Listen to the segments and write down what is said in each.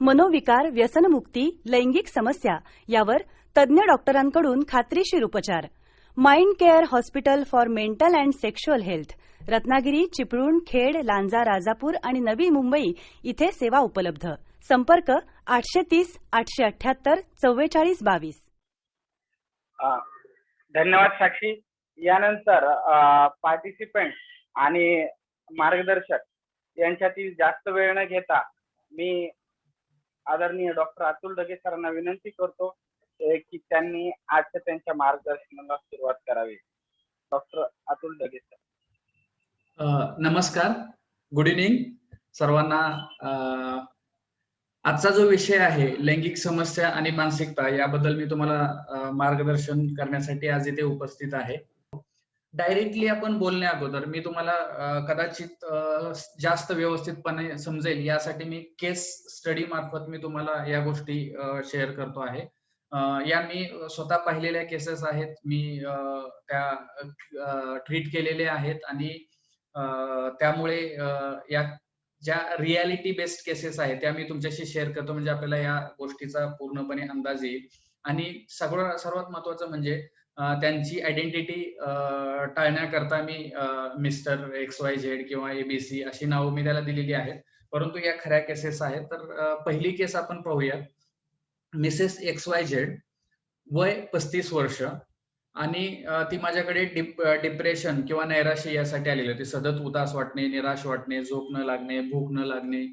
मनोविकार, व्यसनमुक्ती, लैंगिक समस्या यावर तज्ज्ञ डॉक्टरांकडून खात्रीशीर उपचार. Mind care hospital for mental and sexual health, Ratnagiri, Chiplun, Khed, Lanja, Rajapur आणि नवी मुंबई इथे सेवा उपलब्ध. संपर्क 830 878 4422. धन्यवाद साक्षी. यानंतर पार्टिसिपंट आणि मार्गदर्शक यांच्यातील जास्त वेळ न घेता मी आदरणीय डॉक्टर अतुल ढगे सरांना विनंती करतो की त्यांनी आजच्या त्यांच्या मार्गदर्शनाला सुरुवात करावी. Doctor Atul Dhage sir. नमस्कार, गुड इव्हनिंग सर्वांना. आजचा जो विषय आहे लैंगिक समस्या आणि मानसिकता याबद्दल मी तुम्हाला मार्गदर्शन करण्यासाठी आज इथे उपस्थित आहे. डायरेक्टली आपण बोलण्या अगोदर मी तुम्हाला कदाचित जास्त व्यवस्थितपणे समजेल यासाठी मी केस स्टडी मार्फत मी तुम्हाला या गोष्टी शेअर करतो आहे. या मी स्वतः पाहिलेल्या केसेस आहेत, मी त्या ट्रीट केलेल्या आहेत आणि त्यामुळे या ज्या रियालिटी बेस्ड केसेस आहेत त्या मी तुमच्याशी शेअर करतो, म्हणजे आपल्याला या गोष्टीचा पूर्णपणे अंदाज येईल. आणि सर्वात महत्वाचं म्हणजे त्यांची आयडेंटिटी टाळण्याकरता मी मिस्टर XYZ किंवा ABC अशी नावं मी त्याला दिलेली आहेत, परंतु या खऱ्या केसेस आहेत. तर पहिली केस आपण पाहूया. मिसेस XYZ, वय 35 वर्ष, आणि ती माझ्याकडे डिप्रेशन किंवा नैराश्य यासाठी आलेली होती. सतत उदास वाटणे, निराश वाटणे, झोप न लागणे, भूक न लागणे,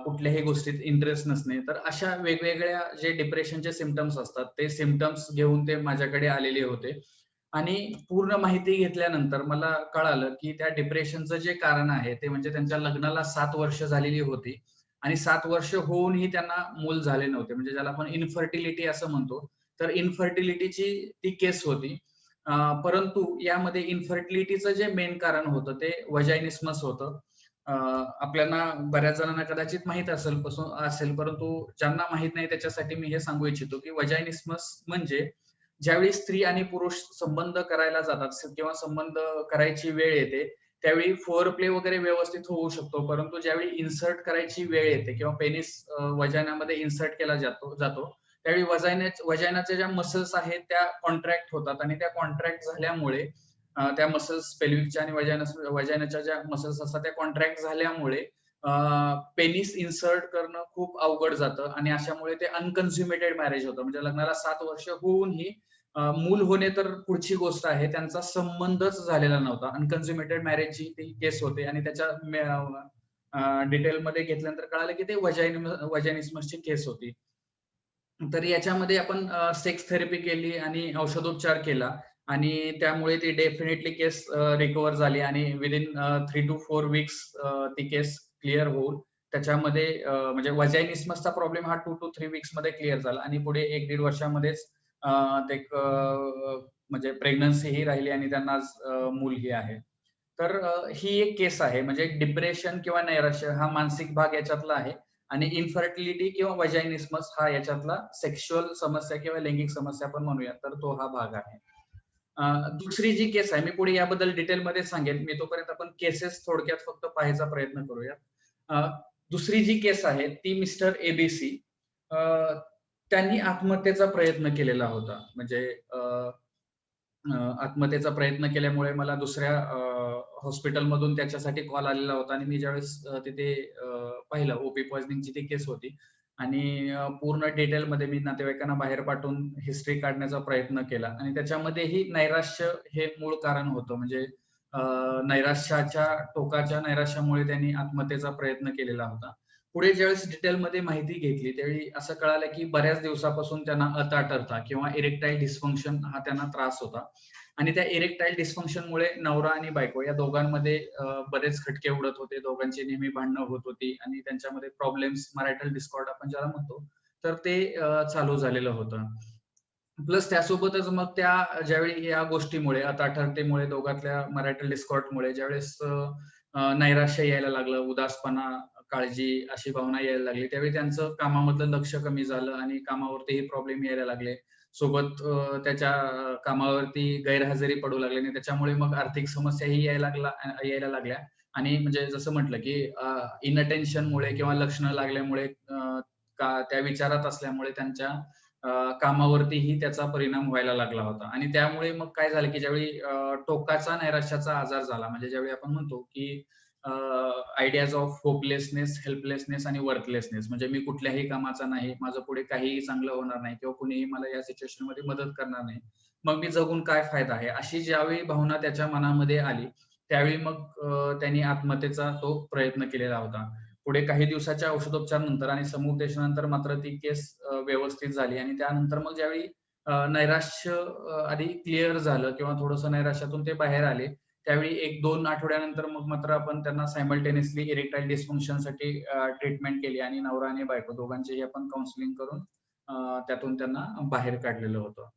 कुठल्याही गोष्टीत इंटरेस्ट नसणे. तर अशा वेगवेगळ्या जे डिप्रेशनचे सिम्पटम्स असतात ते सिम्पटम्स घेऊन ते माझ्याकडे आलेले होते. आणि पूर्ण माहिती घेतल्यानंतर मला कळालं की त्या डिप्रेशनचं जे कारण आहे ते म्हणजे त्यांच्या लग्नाला 7 वर्ष झालेली होती आणि 7 वर्ष होऊनही त्यांना मूल झाले नव्हते, म्हणजे ज्याला आपण इन्फर्टिलिटी असं म्हणतो. तर इन्फर्टिलिटीची ती केस होती. परंतु यामध्ये इन्फर्टिलिटीचं जे मेन कारण होतं ते वजायनिस्मस होतं. आपल्याला बऱ्याच जणांना कदाचित माहित असेल, परंतु ज्यांना माहित नाही त्याच्यासाठी मी हे सांगू इच्छितो की वजायनिस्मस म्हणजे ज्यावेळी स्त्री आणि पुरुष संबंध करायला जातात किंवा संबंध करायची वेळ येते त्यावेळी फोर प्ले वगैरे व्यवस्थित होऊ शकतो, परंतु ज्यावेळी इन्सर्ट करायची वेळ येते किंवा पेनिस वजायनामध्ये इन्सर्ट केला जातो त्यावेळी वजायनाच्या ज्या मसल्स आहेत त्या कॉन्ट्रॅक्ट होतात आणि त्या कॉन्ट्रॅक्ट झाल्यामुळे त्या मसल्स पेल्विकच्या आणि वजायनाच्या ज्या मसल्स असतात त्या कॉन्ट्रॅक्ट झाल्यामुळे पेनिस इन्सर्ट करणं खूप अवघड जातं आणि अशामुळे ते अनकन्झ्युमेटेड मॅरेज होतं. म्हणजे लग्नाला 7 वर्ष होऊनही मूल होणे तर पुढची गोष्ट आहे, त्यांचा संबंधच झालेला नव्हता. अनकन्झ्युमेटेड मॅरेजची ती केस होते आणि त्याच्या डिटेलमध्ये घेतल्यानंतर कळालं की ते वजायनिस्मसची केस होती. तर याच्यामध्ये आपण सेक्स थेरपी केली आणि औषधोपचार केला आणि त्यामुळे ती डेफिनेटली केस रिकव्हर झाली आणि विदिन 3 to 4 weeks ती केस क्लिअर होऊन त्याच्यामध्ये म्हणजे वजायनिस्मसचा प्रॉब्लेम हा 2 to 3 weeks मध्ये क्लिअर झाला आणि पुढे 1-1.5 वर्षामध्येच ते म्हणजे प्रेग्नन्सी ही राहिली आणि त्यांना मूलही आहे. तर ही एक केस आहे. म्हणजे डिप्रेशन किंवा नैराश्य हा मानसिक भाग याच्यातला आहे आणि इन्फर्टिलिटी किंवा वजायनिस्मस हा याच्यातला सेक्शुअल समस्या किंवा लैंगिक समस्या आपण म्हणूया, तर तो हा भाग आहे. दुसरी जी केस आहे मी पुढे याबद्दल डिटेलमध्ये सांगेन, मी तोपर्यंत आपण केसेस थोडक्यात फक्त पाहायचा प्रयत्न करूया. दुसरी जी केस आहे ती मिस्टर ABC, त्यांनी आत्महत्येचा प्रयत्न केलेला होता. म्हणजे आत्महत्येचा प्रयत्न केल्यामुळे मला दुसऱ्या हॉस्पिटलमधून त्याच्यासाठी कॉल आलेला होता आणि मी ज्यावेळेस तिथे पाहिलं ओपी पॉइझनिंगची ती केस होती आणि पूर्ण डिटेलमध्ये मी नातेवाईकांना बाहेर पाठवून हिस्ट्री काढण्याचा प्रयत्न केला आणि त्याच्यामध्येही नैराश्य हे मूळ कारण होतं. म्हणजे नैराश्याच्या टोकाच्या नैराश्यामुळे त्यांनी आत्महत्येचा प्रयत्न केलेला होता. पुढे ज्यावेळेस डिटेलमध्ये माहिती घेतली त्यावेळी असं कळालं की बऱ्याच दिवसापासून त्यांना अताटरता किंवा इरेक्टाईल डिस्फंक्शन हा त्यांना त्रास होता आणि त्या इरेक्टाईल डिस्फंक्शनमुळे नवरा आणि बायको या दोघांमध्ये बरेच खटके उडत होते, दोघांची नेहमी भांडणं होत होती आणि त्यांच्यामध्ये प्रॉब्लेम्स, मॅरिटल डिस्कॉर्ड आपण ज्याला म्हणतो, तर ते चालू झालेलं होतं. प्लस त्यासोबतच मग त्या ज्यावेळी या गोष्टीमुळे अताटरतेमुळे दोघातल्या मॅरिटल डिस्कॉर्डमुळे ज्यावेळेस नैराश्य यायला लागलं, उदासपणा, काळजी अशी भावना यायला लागली, त्यावेळी त्यांचं कामामधलं लक्ष कमी झालं आणि कामावरतीही प्रॉब्लेम यायला लागले. सोबत त्याच्या कामावरती गैरहजेरी पडू लागली आणि त्याच्यामुळे मग आर्थिक समस्याही यायला लागल्या आणि म्हणजे जसं म्हटलं की इनअटेन्शनमुळे किंवा लक्ष न लागल्यामुळे त्या विचारात असल्यामुळे त्यांच्या कामावरतीही त्याचा परिणाम व्हायला लागला होता. आणि त्यामुळे मग काय झालं, की ज्यावेळी टोकाचा नैराश्याचा आजार झाला, म्हणजे ज्यावेळी आपण म्हणतो, की आयडियाज ऑफ होपलेसनेस, हेल्पलेसनेस आणि वर्थलेसनेस, म्हणजे मी कुठल्याही कामाचा नाही, माझं पुढे काहीही चांगलं होणार नाही किंवा कुणीही मला या सिच्युएशनमध्ये मदत करणार नाही. मग मी जगून काय फायदा आहे? अशी ज्यावेळी भावना त्याच्या मनामध्ये आली, त्यावेळी मग त्यांनी आत्महत्येचा तो प्रयत्न केलेला होता. पुढे काही दिवसाच्या औषधोपचारानंतर आणि समुपदेशनानंतर मात्र ती केस व्यवस्थित झाली आणि त्यानंतर मग ज्यावेळी नैराश्य आधी क्लिअर झालं किंवा थोडंसं नैराश्यातून ते बाहेर आले, त्यावेळी 1-2 आठवड्यानंतर मग मात्र आपण त्यांना सायमल्टेनियसली इरेक्टाईल डिस्फंक्शनसाठी ट्रीटमेंट केली आणि नवरा आणि बायको दोघांचेही आपण काउन्सिलिंग करून त्यातून त्यांना बाहेर काढलेलं होतं.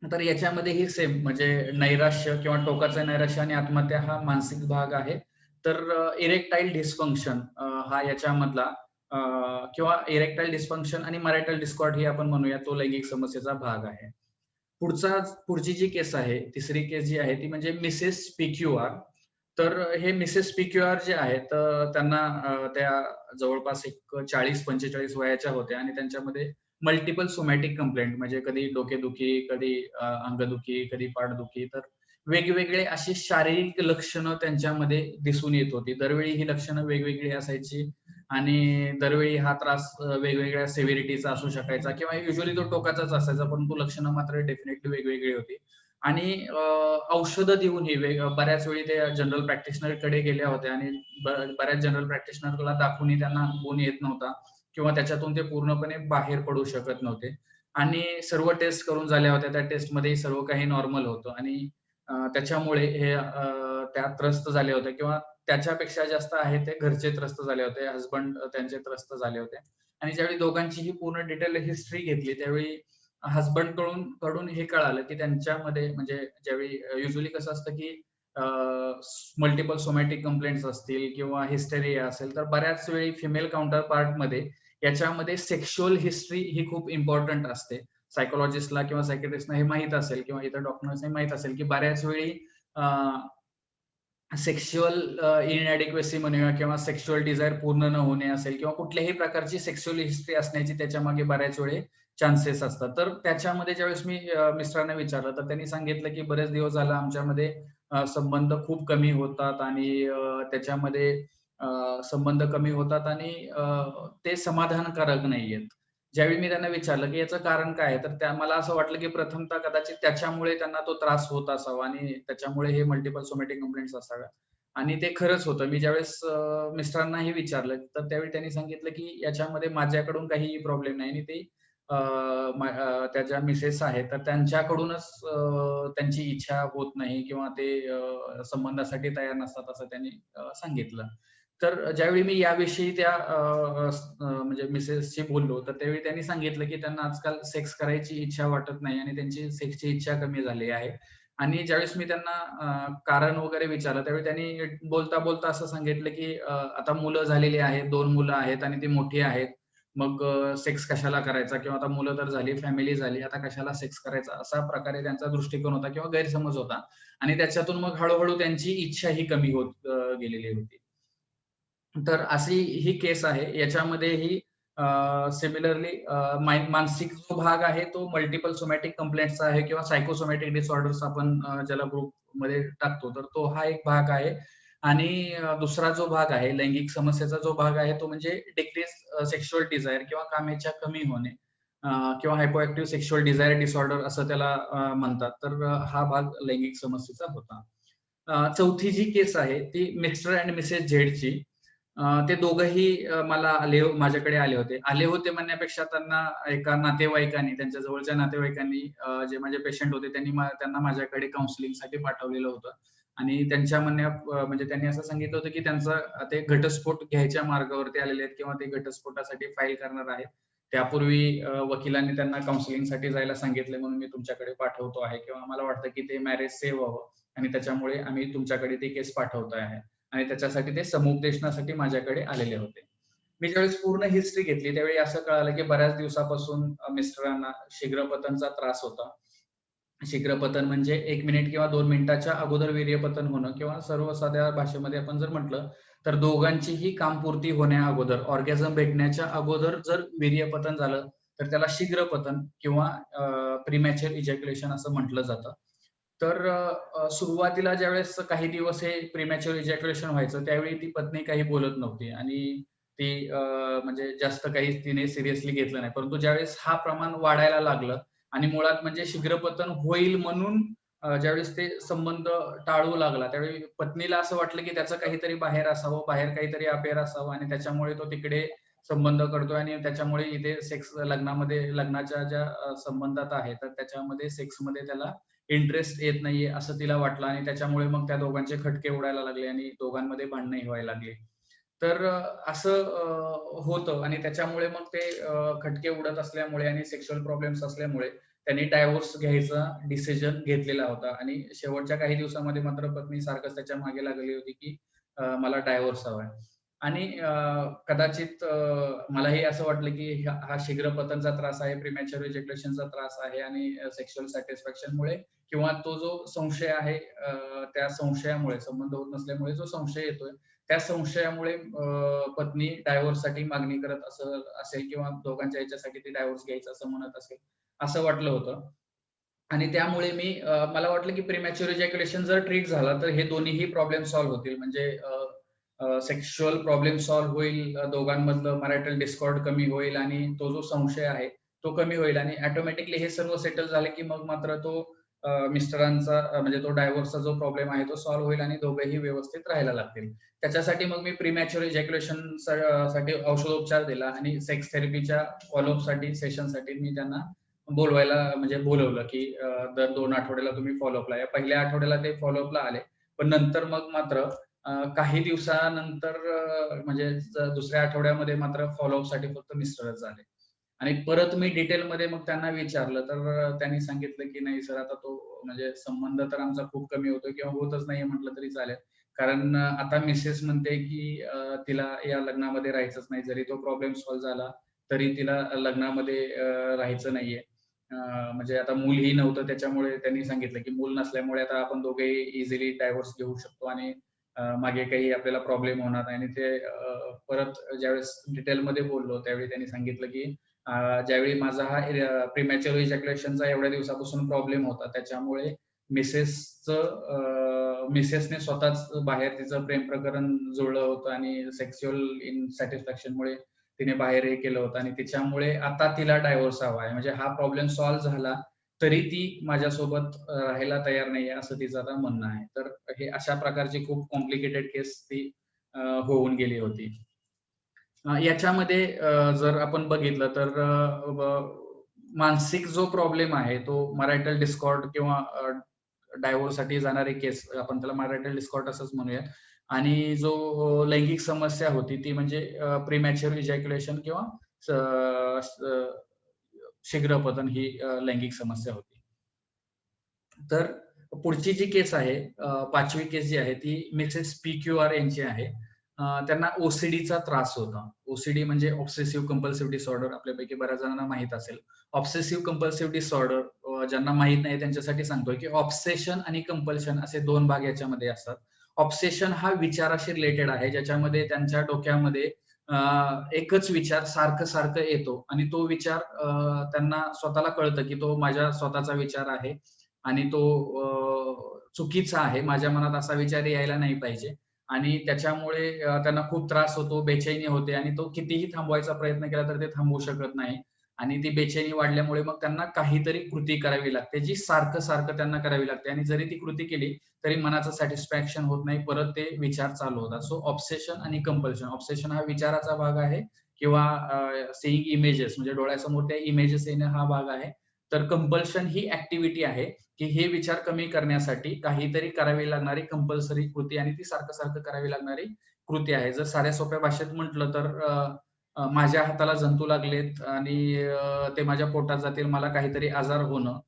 तर याच्यामध्येही सेम, म्हणजे नैराश्य किंवा टोकाचं नैराश्य आणि आत्महत्या हा मानसिक भाग आहे. तर इरेक्टाईल डिस्फंक्शन हा याच्यामधला किंवा इरेक्टाईल डिस्फंक्शन आणि मॅरिटल डिस्कॉर्ड ही आपण म्हणूया, तो लैंगिक समस्येचा भाग आहे. पुढची जी केस आहे, तिसरी केस जी आहे ती म्हणजे मिसेस पी-क्यू-आर. तर हे मिसेस पी-क्यू-आर जे आहेत, त्यांना त्या जवळपास एक 40-45 वयाच्या होत्या आणि त्यांच्यामध्ये मल्टिपल सोमॅटिक कंप्लेंट, म्हणजे कधी डोकेदुखी, कधी अंगदुखी, कधी पाठदुखी, तर वेगवेगळे अशी शारीरिक लक्षणं त्यांच्यामध्ये दिसून येत होती. दरवेळी ही लक्षणं वेगवेगळी असायची आणि दरवेळी हा त्रास वेगवेगळ्या सेव्हिरिटीचा असू शकायचा किंवा युज्युअली तो टोकाचाच असायचा, परंतु लक्षणं मात्र डेफिनेटली वेगवेगळी होती. आणि औषधं देऊनही बऱ्याच वेळी ते जनरल प्रॅक्टिशनरकडे गेल्या होत्या आणि बऱ्याच जनरल प्रॅक्टिशनरला दाखवूनही त्यांना गुण येत नव्हता किंवा त्याच्यातून ते पूर्णपणे बाहेर पडू शकत नव्हते. आणि सर्व टेस्ट करून झाल्या होत्या. त्या टेस्टमध्ये सर्व काही नॉर्मल होतं आणि त्याच्यामुळे हे त्या त्रस्त झाले होते किंवा त्याच्यापेक्षा जास्त आहे ते घरचे त्रस्त झाले होते. हसबंड त्यांचे त्रस्त झाले होते. आणि ज्यावेळी दोघांचीही पूर्ण डिटेल हिस्ट्री घेतली, त्यावेळी हसबंड कडून हे कळालं, की त्यांच्यामध्ये, म्हणजे ज्यावेळी युज्युअली कसं असतं, की मल्टिपल सोमॅटिक कंप्लेंट्स असतील किंवा हिस्टेरिया असेल, तर बऱ्याच वेळी फिमेल काउंटर पार्टमध्ये याच्यामध्ये सेक्शुअल हिस्ट्री ही खूप इम्पॉर्टंट असते. सायकोलॉजिस्टला किंवा सायकियाट्रिस्टला हे माहीत असेल किंवा इतर डॉक्टर्सना माहीत असेल, की बऱ्याच वेळी सेक्शुअल इनएडिक्वेसी म्हणूया किंवा सेक्शुअल डिझायर पूर्ण न होणे असेल किंवा कुठल्याही प्रकारची सेक्शुअल हिस्ट्री असण्याची त्याच्यामागे बऱ्याच वेळी चान्सेस असतात. तर त्याच्यामध्ये ज्यावेळेस मी मिस्टरांना विचारलं, तर त्यांनी सांगितलं, की बरेच दिवस झाला आमच्यामध्ये संबंध खूप कमी होतात आणि त्याच्यामध्ये संबंध कमी होतात आणि ते समाधानकारक नाहीयेत. ज्यावेळी मी त्यांना विचारलं, की याचं कारण काय आहे? तर मला असं वाटलं, की प्रथमतः कदाचित त्याच्यामुळे त्यांना तो त्रास होत असावा आणि त्याच्यामुळे हे मल्टिपल सोमॅटिक कंप्लेंट्स असाव्या. आणि ते खरंच होतं. मी ज्यावेळेस मिस्टरांनाही विचारलं, तर त्यावेळी त्यांनी सांगितलं, की याच्यामध्ये माझ्याकडून काहीही प्रॉब्लेम नाही आणि ते त्या ज्या मिसेस आहेत, तर त्यांच्याकडूनच त्यांची इच्छा होत नाही किंवा ते संबंधासाठी तयार नसतात, असं त्यांनी सांगितलं. तर ज्यावेळी मी याविषयी त्या म्हणजे मिसेसशी बोललो, तर त्यावेळी त्यांनी सांगितलं, की त्यांना आजकाल सेक्स करायची इच्छा वाटत नाही आणि त्यांची सेक्सची इच्छा कमी झाली आहे. आणि ज्यावेळेस मी त्यांना कारण वगैरे विचारलं, त्यावेळी त्यांनी बोलता असं सांगितलं, की आता मुलं झालेली आहेत, 2 मुलं आहेत आणि ती मोठी आहेत. मग सेक्स कशाला करायचा किंवा आता मुलं तर झाली, फॅमिली झाली, आता कशाला सेक्स करायचा, अशा प्रकारे त्यांचा दृष्टिकोन होता किंवा गैरसमज होता. आणि त्याच्यातून मग हळू त्यांची इच्छा ही कमी होत गेलेली होती. तर अशी ही केस आहे. याच्यामध्येही सिमिलरली मानसिक जो भाग आहे तो मल्टिपल सोमॅटिक कंप्लेंट्सचा आहे किंवा सायकोसोमॅटिक डिसऑर्डर्स आपण ज्याला ग्रुपमध्ये टाकतो, तर तो हा एक भाग आहे. आणि दुसरा जो भाग आहे, लैंगिक समस्येचा जो भाग आहे, तो म्हणजे डिक्रीज सेक्शुअल डिझायर किंवा कामेच्छा कमी होणे किंवा हायपोएक्टिव्ह सेक्शुअल डिझायर डिसऑर्डर असं त्याला म्हणतात. तर हा भाग लैंगिक समस्येचा होता. चौथी जी केस आहे ती मिस्टर अँड मिसेस झेडची. ते दोघंही माझ्याकडे आले होते. आले होते म्हणण्यापेक्षा त्यांना एका नातेवाईकांनी, त्यांच्या जवळच्या नातेवाईकांनी, जे माझे पेशंट होते, त्यांना माझ्याकडे काउन्सिलिंगसाठी पाठवलेलं होतं. आणि त्यांच्या म्हणजे त्यांनी असं सांगितलं होतं, की त्यांचा ते घटस्फोट घ्यायच्या मार्गावरती आलेले आहेत किंवा ते घटस्फोटासाठी फाईल करणार आहेत. त्यापूर्वी वकिलांनी त्यांना काउन्सिलिंगसाठी जायला सांगितले, म्हणून मी तुमच्याकडे पाठवतो आहे किंवा मला वाटतं, की ते मॅरेज सेव्ह व्हावं आणि त्याच्यामुळे आम्ही तुमच्याकडे ती केस पाठवतो आहे. आणि त्याच्यासाठी ते समुपदेशनासाठी माझ्याकडे आलेले होते. मी ज्यावेळेस पूर्ण हिस्ट्री घेतली, त्यावेळी असं कळालं, की बऱ्याच दिवसापासून मिस्टरांना शीघ्रपतनचा त्रास होता. शीघ्रपतन म्हणजे 1 मिनिट किंवा 2 मिनिटाच्या अगोदर वीर्यपतन होणं किंवा सर्वसाध्या भाषेमध्ये आपण जर म्हटलं, तर दोघांचीही कामपूर्ती होण्या अगोदर, ऑर्गॅझम भेटण्याच्या अगोदर जर वीर्यपतन झालं तर त्याला शीघ्रपतन किंवा प्रीमॅच्युअर इजॅक्युलेशन असं म्हटलं जातं. तर सुरुवातीला ज्यावेळेस काही दिवस हे प्रीमॅच्युअर इजॅक्युलेशन व्हायचं त्यावेळी ती पत्नी काही बोलत नव्हती आणि ती म्हणजे जास्त काही तिने सिरियसली घेतलं नाही. परंतु ज्यावेळेस हा प्रमाण वाढायला लागलं आणि मुळात म्हणजे शीघ्रपतन होईल म्हणून ज्यावेळेस ते संबंध टाळू लागला त्यावेळी पत्नीला असं वाटलं की त्याचं काहीतरी बाहेर असावं, बाहेर काहीतरी अफेअर असावं आणि त्याच्यामुळे तो तिकडे संबंध करतोय आणि त्याच्यामुळे इथे सेक्स लग्नाच्या ज्या संबंधात आहे तर त्याच्यामध्ये सेक्समध्ये त्याला इंटरेस्ट येत नाहीये असं तिला वाटलं आणि त्याच्यामुळे मग त्या दोघांचे खटके उडायला लागले आणि दोघांमध्ये भांडणंही व्हायला लागली. तर असं होतं आणि त्याच्यामुळे मग ते खटके उडत असल्यामुळे आणि सेक्शुअल प्रॉब्लेम्स असल्यामुळे त्यांनी डायव्होर्स घ्यायचा डिसिजन घेतलेला होता आणि शेवटच्या काही दिवसामध्ये मात्र पत्नी सारखंच त्याच्या मागे लागली होती की मला डायव्होर्स हवाय. आणि कदाचित मलाही असं वाटलं की हा शीघ्रपतनचा त्रास आहे, प्रीमॅच्युअर इजॅक्युलेशनचा त्रास आहे आणि सेक्शुअल सॅटिस्फॅक्शनमुळे किंवा तो जो संशय आहे त्या संशयामुळे संबंध होत नसल्यामुळे जो संशय येतोय त्या संशयामुळे पत्नी डायव्होर्ससाठी मागणी करत असेल किंवा दोघांच्या ह्याच्यासाठी ती डायव्होर्स घ्यायचा असं म्हणत असेल, असं वाटलं होतं. आणि त्यामुळे मला वाटलं की प्रीमॅच्युअर इजॅक्युलेशन जर ट्रीट झाला तर हे दोन्हीही प्रॉब्लेम सॉल्व्ह होतील. म्हणजे सेक्शुअल प्रॉब्लेम सॉल्व्ह होईल, दोघांमधलं मॅरिटल डिस्कॉर्ड कमी होईल आणि तो जो संशय आहे तो कमी होईल आणि ऑटोमॅटिकली हे सर्व सेटल झाले की मग मात्र तो मिस्टरांचा म्हणजे तो डायव्होर्सचा जो प्रॉब्लेम आहे तो सॉल्व्ह होईल आणि दोघेही व्यवस्थित राहायला लागतील. त्याच्यासाठी मग मी प्रीमॅच्युअर इजॅक्युलेशन साठी औषधोपचार दिला आणि सेक्स थेरपीच्या फॉलोअप साठी सेशनसाठी मी त्यांना म्हणजे बोलवलं की दर 2 आठवड्याला तुम्ही फॉलोअपला या. पहिल्या आठवड्याला ते फॉलोअपला आले. पण नंतर मग मात्र काही दिवसानंतर म्हणजे दुसऱ्या आठवड्यामध्ये मात्र फॉलोअपसाठी फक्त मिस्टरच आले. आणि परत मी डिटेलमध्ये मग त्यांना विचारलं तर त्यांनी सांगितलं की नाही सर आता तो म्हणजे संबंध तर आमचा खूप कमी होतोय किंवा होतच नाहीये म्हटलं तरी चालेल. कारण आता मिसेस म्हणते की तिला या लग्नामध्ये राहायचंच नाही. जरी तो प्रॉब्लेम सॉल्व्ह झाला तरी तिला लग्नामध्ये राहायचं नाहीये. म्हणजे आता मूलही नव्हतं त्याच्यामुळे त्यांनी सांगितलं की मूल नसल्यामुळे आता आपण दोघेही इझिली डायव्होर्स घेऊ शकतो आणि मागे काही आपल्याला प्रॉब्लेम होणार नाही. आणि ते परत ज्यावेळेस डिटेलमध्ये बोललो त्यावेळी त्यांनी सांगितलं की ज्यावेळी माझा हा प्रीमॅच्युअर इजॅक्युलेशनचा एवढ्या दिवसापासून प्रॉब्लेम होता त्याच्यामुळे मिसेसने स्वतःच बाहेर तिचं प्रेम प्रकरण जुळलं होतं आणि सेक्शुअल इनसॅटिस्फॅक्शनमुळे तिने बाहेर हे केलं होतं आणि त्याच्यामुळे आता तिला डायव्होर्स हवा आहे. म्हणजे हा प्रॉब्लेम सॉल्व्ह झाला तरी ती माझ्यासोबत राहायला तयार नाहीये असं तिचं आता म्हणणं आहे. तर हे अशा प्रकारची खूप कॉम्प्लिकेटेड केस ती होऊन गेली होती. याच्यामध्ये जर आपण बघितलं तर मानसिक जो प्रॉब्लेम आहे तो मॅरिटल डिस्कॉर्ड किंवा डायव्होर्ससाठी जाणारी केस आपण त्याला मॅरिटल डिस्कॉर्ड असंच म्हणूया. आणि जो लैंगिक समस्या होती ती म्हणजे प्रीमॅच्युअर इजॅक्युलेशन किंवा शीघ्रपतन ही लैंगिक समस्या होती. तर पुढची जी केस आहे 5वी केस जी आहे ती मिसेस PQR यांची आहे. त्यांना ओसीडीचा त्रास होता. ओसीडी म्हणजे ऑब्सेसिव्ह कंपल्सिव्ह डिसऑर्डर आपल्यापैकी बऱ्याच जणांना माहित असेल. ऑब्सेसिव्ह कंपल्सिव्ह डिसऑर्डर ज्यांना माहित नाही त्यांच्यासाठी सांगतोय की ऑब्सेशन आणि कंपल्शन असे 2 भाग याच्यामध्ये असतात. ऑब्सेशन हा विचाराशी रिलेटेड आहे ज्याच्यामध्ये त्यांच्या डोक्यामध्ये एकच विचार सारखं येतो आणि तो विचार त्यांना स्वतःला कळतं की तो माझ्या स्वतःचा विचार आहे आणि तो चुकीचा आहे. माझ्या मनात असा विचार यायला नाही पाहिजे आणि त्याच्यामुळे त्यांना खूप त्रास होतो, बेचैनी होते आणि तो कितीही थांबवायचा प्रयत्न केला तर ते थांबवू शकत नाही आणि ती बेचैनी वाढल्यामुळे मग त्यांना काहीतरी कृती करावी लागते, जी सारखं त्यांना करावी लागते आणि जरी ती कृती केली तरी मनाचं सॅटिस्फॅक्शन होत नाही. परत ते विचार चालू होतात. सो ऑब्सेशन आणि कंपल्शन. ऑब्सेशन हा विचाराचा भाग आहे किंवा सीइंग इमेजेस म्हणजे डोळ्यासमोर त्या इमेजेस येणं हा भाग आहे. तर कंपल्शन ही ॲक्टिव्हिटी आहे की हे विचार कमी करण्यासाठी काहीतरी करावी लागणारी कंपल्सरी कृती आणि ती सारखं करावी लागणारी कृती आहे. जर साध्या सोप्या भाषेत म्हटलं तर माझ्या हाताला जंतू लागलेत आणि ते माझ्या पोटात जातील, मला काहीतरी आजार होणं.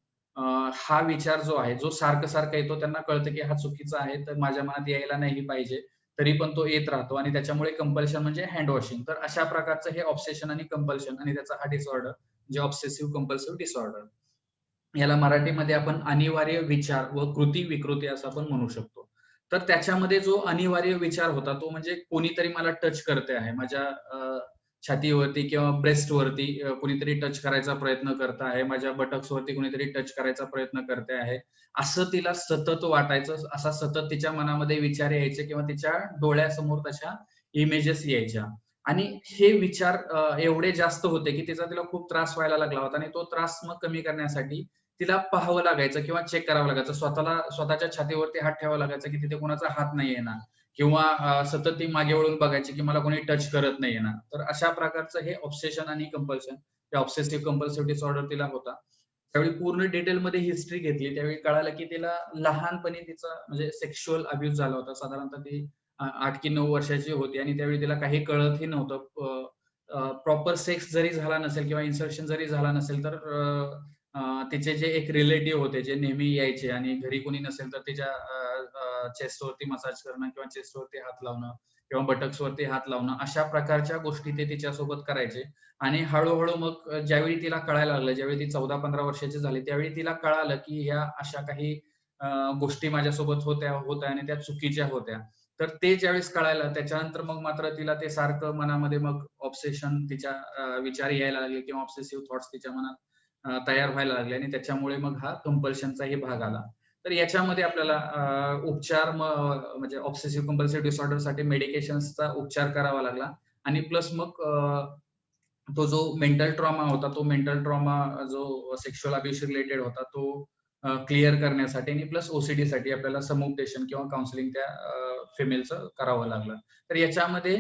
हा विचार जो आहे, जो सारखं येतो त्यांना कळतं की हा चुकीचा आहे, तर माझ्या मनात यायला नाही पाहिजे. तरी पण तो येत राहतो आणि त्याच्यामुळे कंपल्शन म्हणजे हँड वॉशिंग. तर अशा प्रकारचं हे ऑब्सेशन आणि कंपल्शन आणि त्याचा हा डिसऑर्डर म्हणजे ऑब्सेसिव्ह कंपल्सिव्ह डिसऑर्डर. याला मराठीमध्ये आपण अनिवार्य विचार व कृती विकृती असं आपण म्हणू शकतो. तर त्याच्यामध्ये जो अनिवार्य विचार होता तो म्हणजे कोणीतरी मला टच करते आहे माझ्या छातीवरती किंवा ब्रेस्टवरती कुणीतरी टच करायचा प्रयत्न करत आहे, माझ्या बटक्सवरती कुणीतरी टच करायचा प्रयत्न करते आहे, असं तिला सतत वाटायचं. असा सतत तिच्या मनामध्ये विचार यायचे किंवा तिच्या डोळ्यासमोर तशा इमेजेस यायच्या. आणि हे विचार एवढे जास्त होते की तिला खूप त्रास व्हायला लागला होता आणि तो त्रास मग कमी करण्यासाठी तिला पाहावं लागायचं किंवा चेक करावं लागायचं. स्वतःच्या छातीवरती हात ठेवावा लागायचा की तिथे कोणाचा हात नाहीये ना, किंवा सतत ती मागे वळून बघायची की मला कोणी टच करत नाहीये ना. तर अशा प्रकारचं हे ऑब्सेशन आणि कंपल्शन, ऑब्सेसिव्ह कंपल्सिव्ह डिसऑर्डर तिला होता. त्यावेळी पूर्ण डिटेलमध्ये हिस्ट्री घेतली. त्यावेळी कळालं की तिला लहानपणी तिचा म्हणजे सेक्शुअल अब्यूज झाला होता. साधारणतः ती 8 की 9 वर्षाची होती आणि त्यावेळी तिला काही कळतही नव्हतं. प्रॉपर सेक्स जरी झाला नसेल किंवा इन्सर्शन जरी झाला नसेल तर तिचे जे एक रिलेटिव्ह होते जे नेहमी यायचे आणि घरी कोणी नसेल तर तिच्या चेस्टवरती मसाज करणं किंवा चेस्टवरती हात लावणं किंवा बटक्सवरती हात लावणं, अशा प्रकारच्या गोष्टी ते तिच्यासोबत करायचे. आणि हळूहळू मग ज्यावेळी तिला कळायला लागलं, ज्यावेळी ती 14-15 वर्षाची झाली, त्यावेळी तिला कळालं की ह्या अशा काही गोष्टी माझ्यासोबत होत्या आणि त्या चुकीच्या होत्या. तर ते ज्यावेळेस कळालं त्याच्यानंतर मग मात्र तिला ते सारखं मनामध्ये मग ऑब्सेशन तिच्या विचार यायला लागले किंवा ऑब्सेसिव्ह थॉट्स तिच्या मनात तयार व्हायला लागले आणि त्याच्यामुळे मग हा कंपल्शनचाही भाग आला. तर याच्यामध्ये आपल्याला उपचार म्हणजे ऑब्सेसिव्ह कंपल्सिव्ह डिसऑर्डरसाठी मेडिकेशन्सचा उपचार करावा लागला आणि प्लस मग तो जो मेंटल ट्रॉमा होता, तो मेंटल ट्रॉमा जो सेक्शुअल अब्यूज रिलेटेड होता, तो क्लिअर करण्यासाठी आणि प्लस ओसीडीसाठी आपल्याला समुपदेशन किंवा काउन्सिलिंग त्या फिमेलचं करावं लागलं. तर याच्यामध्ये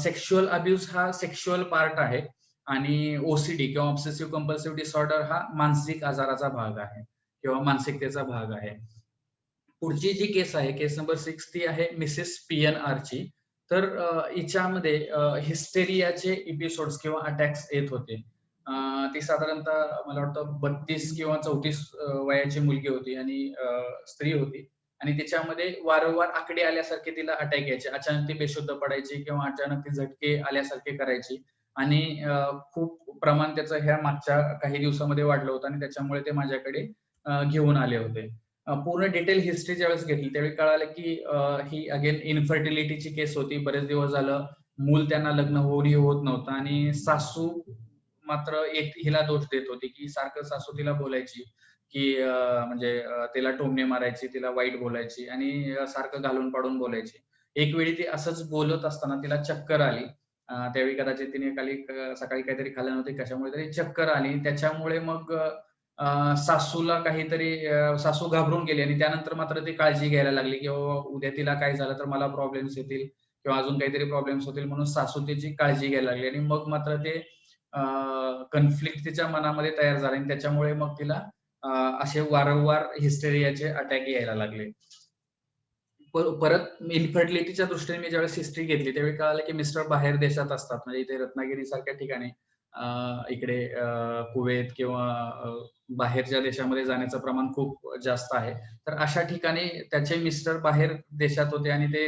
सेक्शुअल अब्यूज हा सेक्शुअल पार्ट आहे आणि ओसीडी किंवा ऑब्सेसिव्ह कंपल्सिव्ह डिसऑर्डर हा मानसिक आजाराचा भाग आहे किंवा मानसिकतेचा भाग आहे. पुढची जी केस आहे, केस नंबर 6, ती आहे मिसेस पी-एन-आरची. तर हिच्यामध्ये हिस्टेरियाचे एपिसोड्स किंवा अटॅक्स येत होते. ती साधारणतः मला वाटतं 32 किंवा 34 वयाची मुलगी होती आणि स्त्री होती आणि तिच्यामध्ये वारंवार आकडे आल्यासारखे तिला अटॅक यायचे. अचानक ती बेशुद्ध पडायची किंवा अचानक ती झटके आल्यासारखे करायची आणि खूप प्रमाण त्याचं ह्या मागच्या काही दिवसामध्ये वाढलं होतं आणि त्याच्यामुळे ते माझ्याकडे घेऊन आले होते. पूर्ण डिटेल हिस्ट्री ज्यावेळेस घेतली त्यावेळी कळालं की ही अगेन इन्फर्टिलिटीची केस होती. बरेच दिवस झालं मूल त्यांना लग्न होऊनही होत नव्हतं आणि सासू मात्र एक हिला दोष देत होती की सारखं सासू तिला बोलायची की म्हणजे तिला टोमणे मारायची, तिला वाईट बोलायची आणि सारखं घालून पाडून बोलायची. एक वेळी ती असंच बोलत असताना तिला चक्कर आली. त्यावेळी कदाचित तिने सकाळी काहीतरी खाल्लं नव्हतं, कशामुळे तरी चक्कर आली. त्याच्यामुळे मग सासूला काहीतरी सासू घाबरून गेली आणि त्यानंतर मात्र ती काळजी घ्यायला लागली की उद्या तिला काय झालं तर मला प्रॉब्लेम्स येतील किंवा अजून काहीतरी प्रॉब्लेम्स होतील, म्हणून सासू तिची काळजी घ्यायला लागली आणि मग मात्र ते कन्फ्लिक्ट तिच्या मनामध्ये तयार झाले आणि त्याच्यामुळे मग तिला असे वारंवार हिस्टेरियाचे अटॅक यायला लागले. परत इन्फर्टिलिटीच्या दृष्टीने मी ज्यावेळेस हिस्ट्री घेतली त्यावेळी कळालं की मिस्टर बाहेर देशात असतात. म्हणजे इथे रत्नागिरी सारख्या ठिकाणी इकडे कुवेत किंवा बाहेरच्या देशामध्ये जाण्याचं प्रमाण खूप जास्त आहे. तर अशा ठिकाणी त्याचे मिस्टर बाहेर देशात होते आणि ते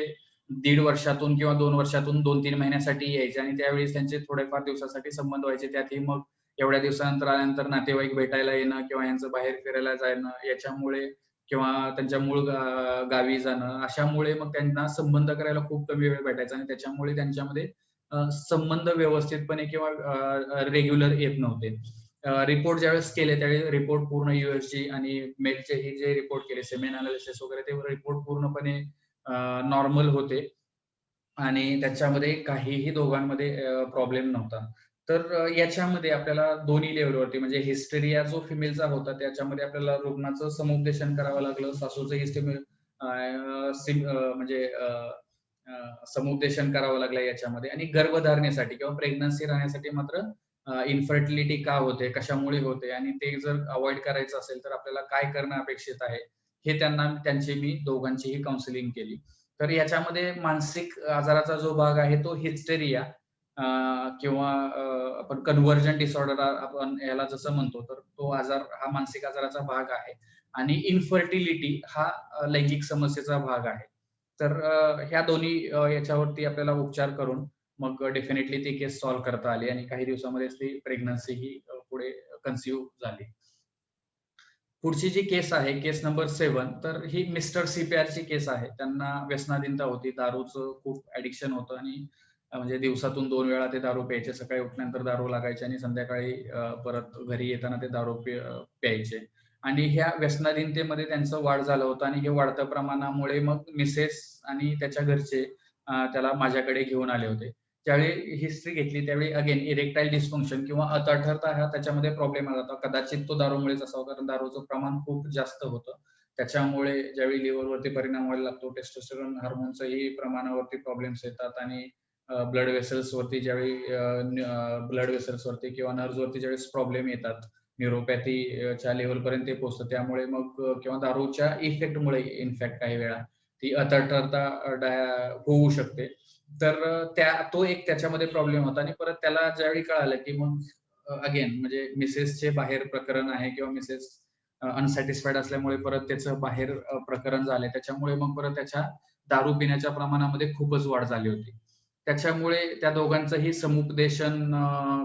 1.5 वर्षातून किंवा 2 वर्षातून 2-3 महिन्यासाठी यायचे आणि त्यावेळेस त्यांचे थोडेफार दिवसासाठी संबंध व्हायचे. त्यातही मग एवढ्या दिवसानंतर आल्यानंतर नातेवाईक भेटायला येणं किंवा यांचं बाहेर फिरायला जाणं याच्यामुळे किंवा त्यांच्या मूळ गावी जाणं, अशामुळे मग त्यांना संबंध करायला खूप कमी वेळ भेटायचा आणि त्याच्यामुळे त्यांच्यामध्ये संबंध व्यवस्थितपणे किंवा रेग्युलर येत नव्हते. रिपोर्ट ज्यावेळेस केले त्यावेळी रिपोर्ट पूर्ण यूएसजी आणि मेलचेही जे रिपोर्ट केले सेमेन अनालिसिस वगैरे ते रिपोर्ट पूर्णपणे नॉर्मल होते आणि त्याच्यामध्ये काहीही दोघांमध्ये प्रॉब्लेम नव्हता. तर याच्यामध्ये आपल्याला दोन्ही लेव्हलवरती म्हणजे हिस्टेरिया जो फिमेलचा होता त्याच्यामध्ये आपल्याला रुग्णाचं समुपदेशन करावं लागलं. सासूचं म्हणजे समुपदेशन करावं लागलं याच्यामध्ये आणि गर्भधारणेसाठी किंवा प्रेग्नन्सी राहण्यासाठी मात्र इन्फर्टिलिटी का होते, कशामुळे होते आणि ते जर अव्हॉइड करायचं असेल तर आपल्याला काय करणं अपेक्षित आहे, हे त्यांची मी दोघांचीही काउन्सिलिंग केली. तर याच्यामध्ये मानसिक आजाराचा जो भाग आहे तो हिस्टेरिया किंवा आपण कन्व्हर्जन डिसऑर्डर आपण याला जसं म्हणतो, तर तो आजार हा मानसिक आजाराचा भाग आहे आणि इन्फर्टिलिटी हा लैंगिक समस्येचा भाग आहे. तर ह्या दोन्ही याच्यावरती आपल्याला उपचार करून मग डेफिनेटली ती केस सॉल्व्ह करता आली आणि काही दिवसामध्येच ती प्रेग्नन्सी ही पुढे कन्सीव्ह झाली. पुढची जी केस आहे, केस नंबर 7, तर ही मिस्टर CPR ची केस आहे. त्यांना व्यसनाधीनता होती. दारूचं खूप ॲडिक्शन होतं आणि म्हणजे दिवसातून 2 वेळा ते दारू प्यायचे. सकाळी उठल्यानंतर दारू लागायची आणि संध्याकाळी परत घरी येताना ते दारू प्यायचे. आणि ह्या व्यसनाधीनतेमध्ये त्यांचं वाढ झालं होतं आणि हे वाढत्या प्रमाणामुळे मग मिसेस आणि त्याच्या घरचे त्याला माझ्याकडे घेऊन आले होते. ज्यावेळी हिस्ट्री घेतली त्यावेळी अगेन इरेक्टाईल डिस्फंक्शन किंवा अतठरता हा त्याच्यामध्ये प्रॉब्लेम आला होता. कदाचित तो दारूमुळेच असावा, कारण दारूचं प्रमाण खूप जास्त होतं. त्याच्यामुळे ज्यावेळी लिव्हरवरती परिणाम व्हायला लागतो, टेस्टोस्टेरोन हार्मोनचंही प्रमाणावरती प्रॉब्लेम्स येतात आणि ब्लड वेसल्सवरती ज्यावेळी ब्लड वेसल्सवरती किंवा नर्व्हजवरती ज्यावेळेस प्रॉब्लेम येतात, न्यूरोपॅथीच्या लेव्हलपर्यंत ते पोहोचतं. त्यामुळे मग किंवा दारूच्या इफेक्टमुळे इनफॅक्ट काही वेळा ती अतठरता होऊ शकते. तर तो एक त्याच्यामध्ये प्रॉब्लेम होता आणि परत त्याला ज्यावेळी कळालं, की मग अगेन म्हणजे मिसेसचे बाहेर प्रकरण आहे किंवा मिसेस अनसॅटिस्फाईड असल्यामुळे परत त्याचं बाहेर प्रकरण झालंय. त्याच्यामुळे मग परत त्याच्या दारू पिण्याच्या प्रमाणामध्ये खूपच वाढ झाली होती. त्याच्यामुळे त्या दोघांचंही समुपदेशन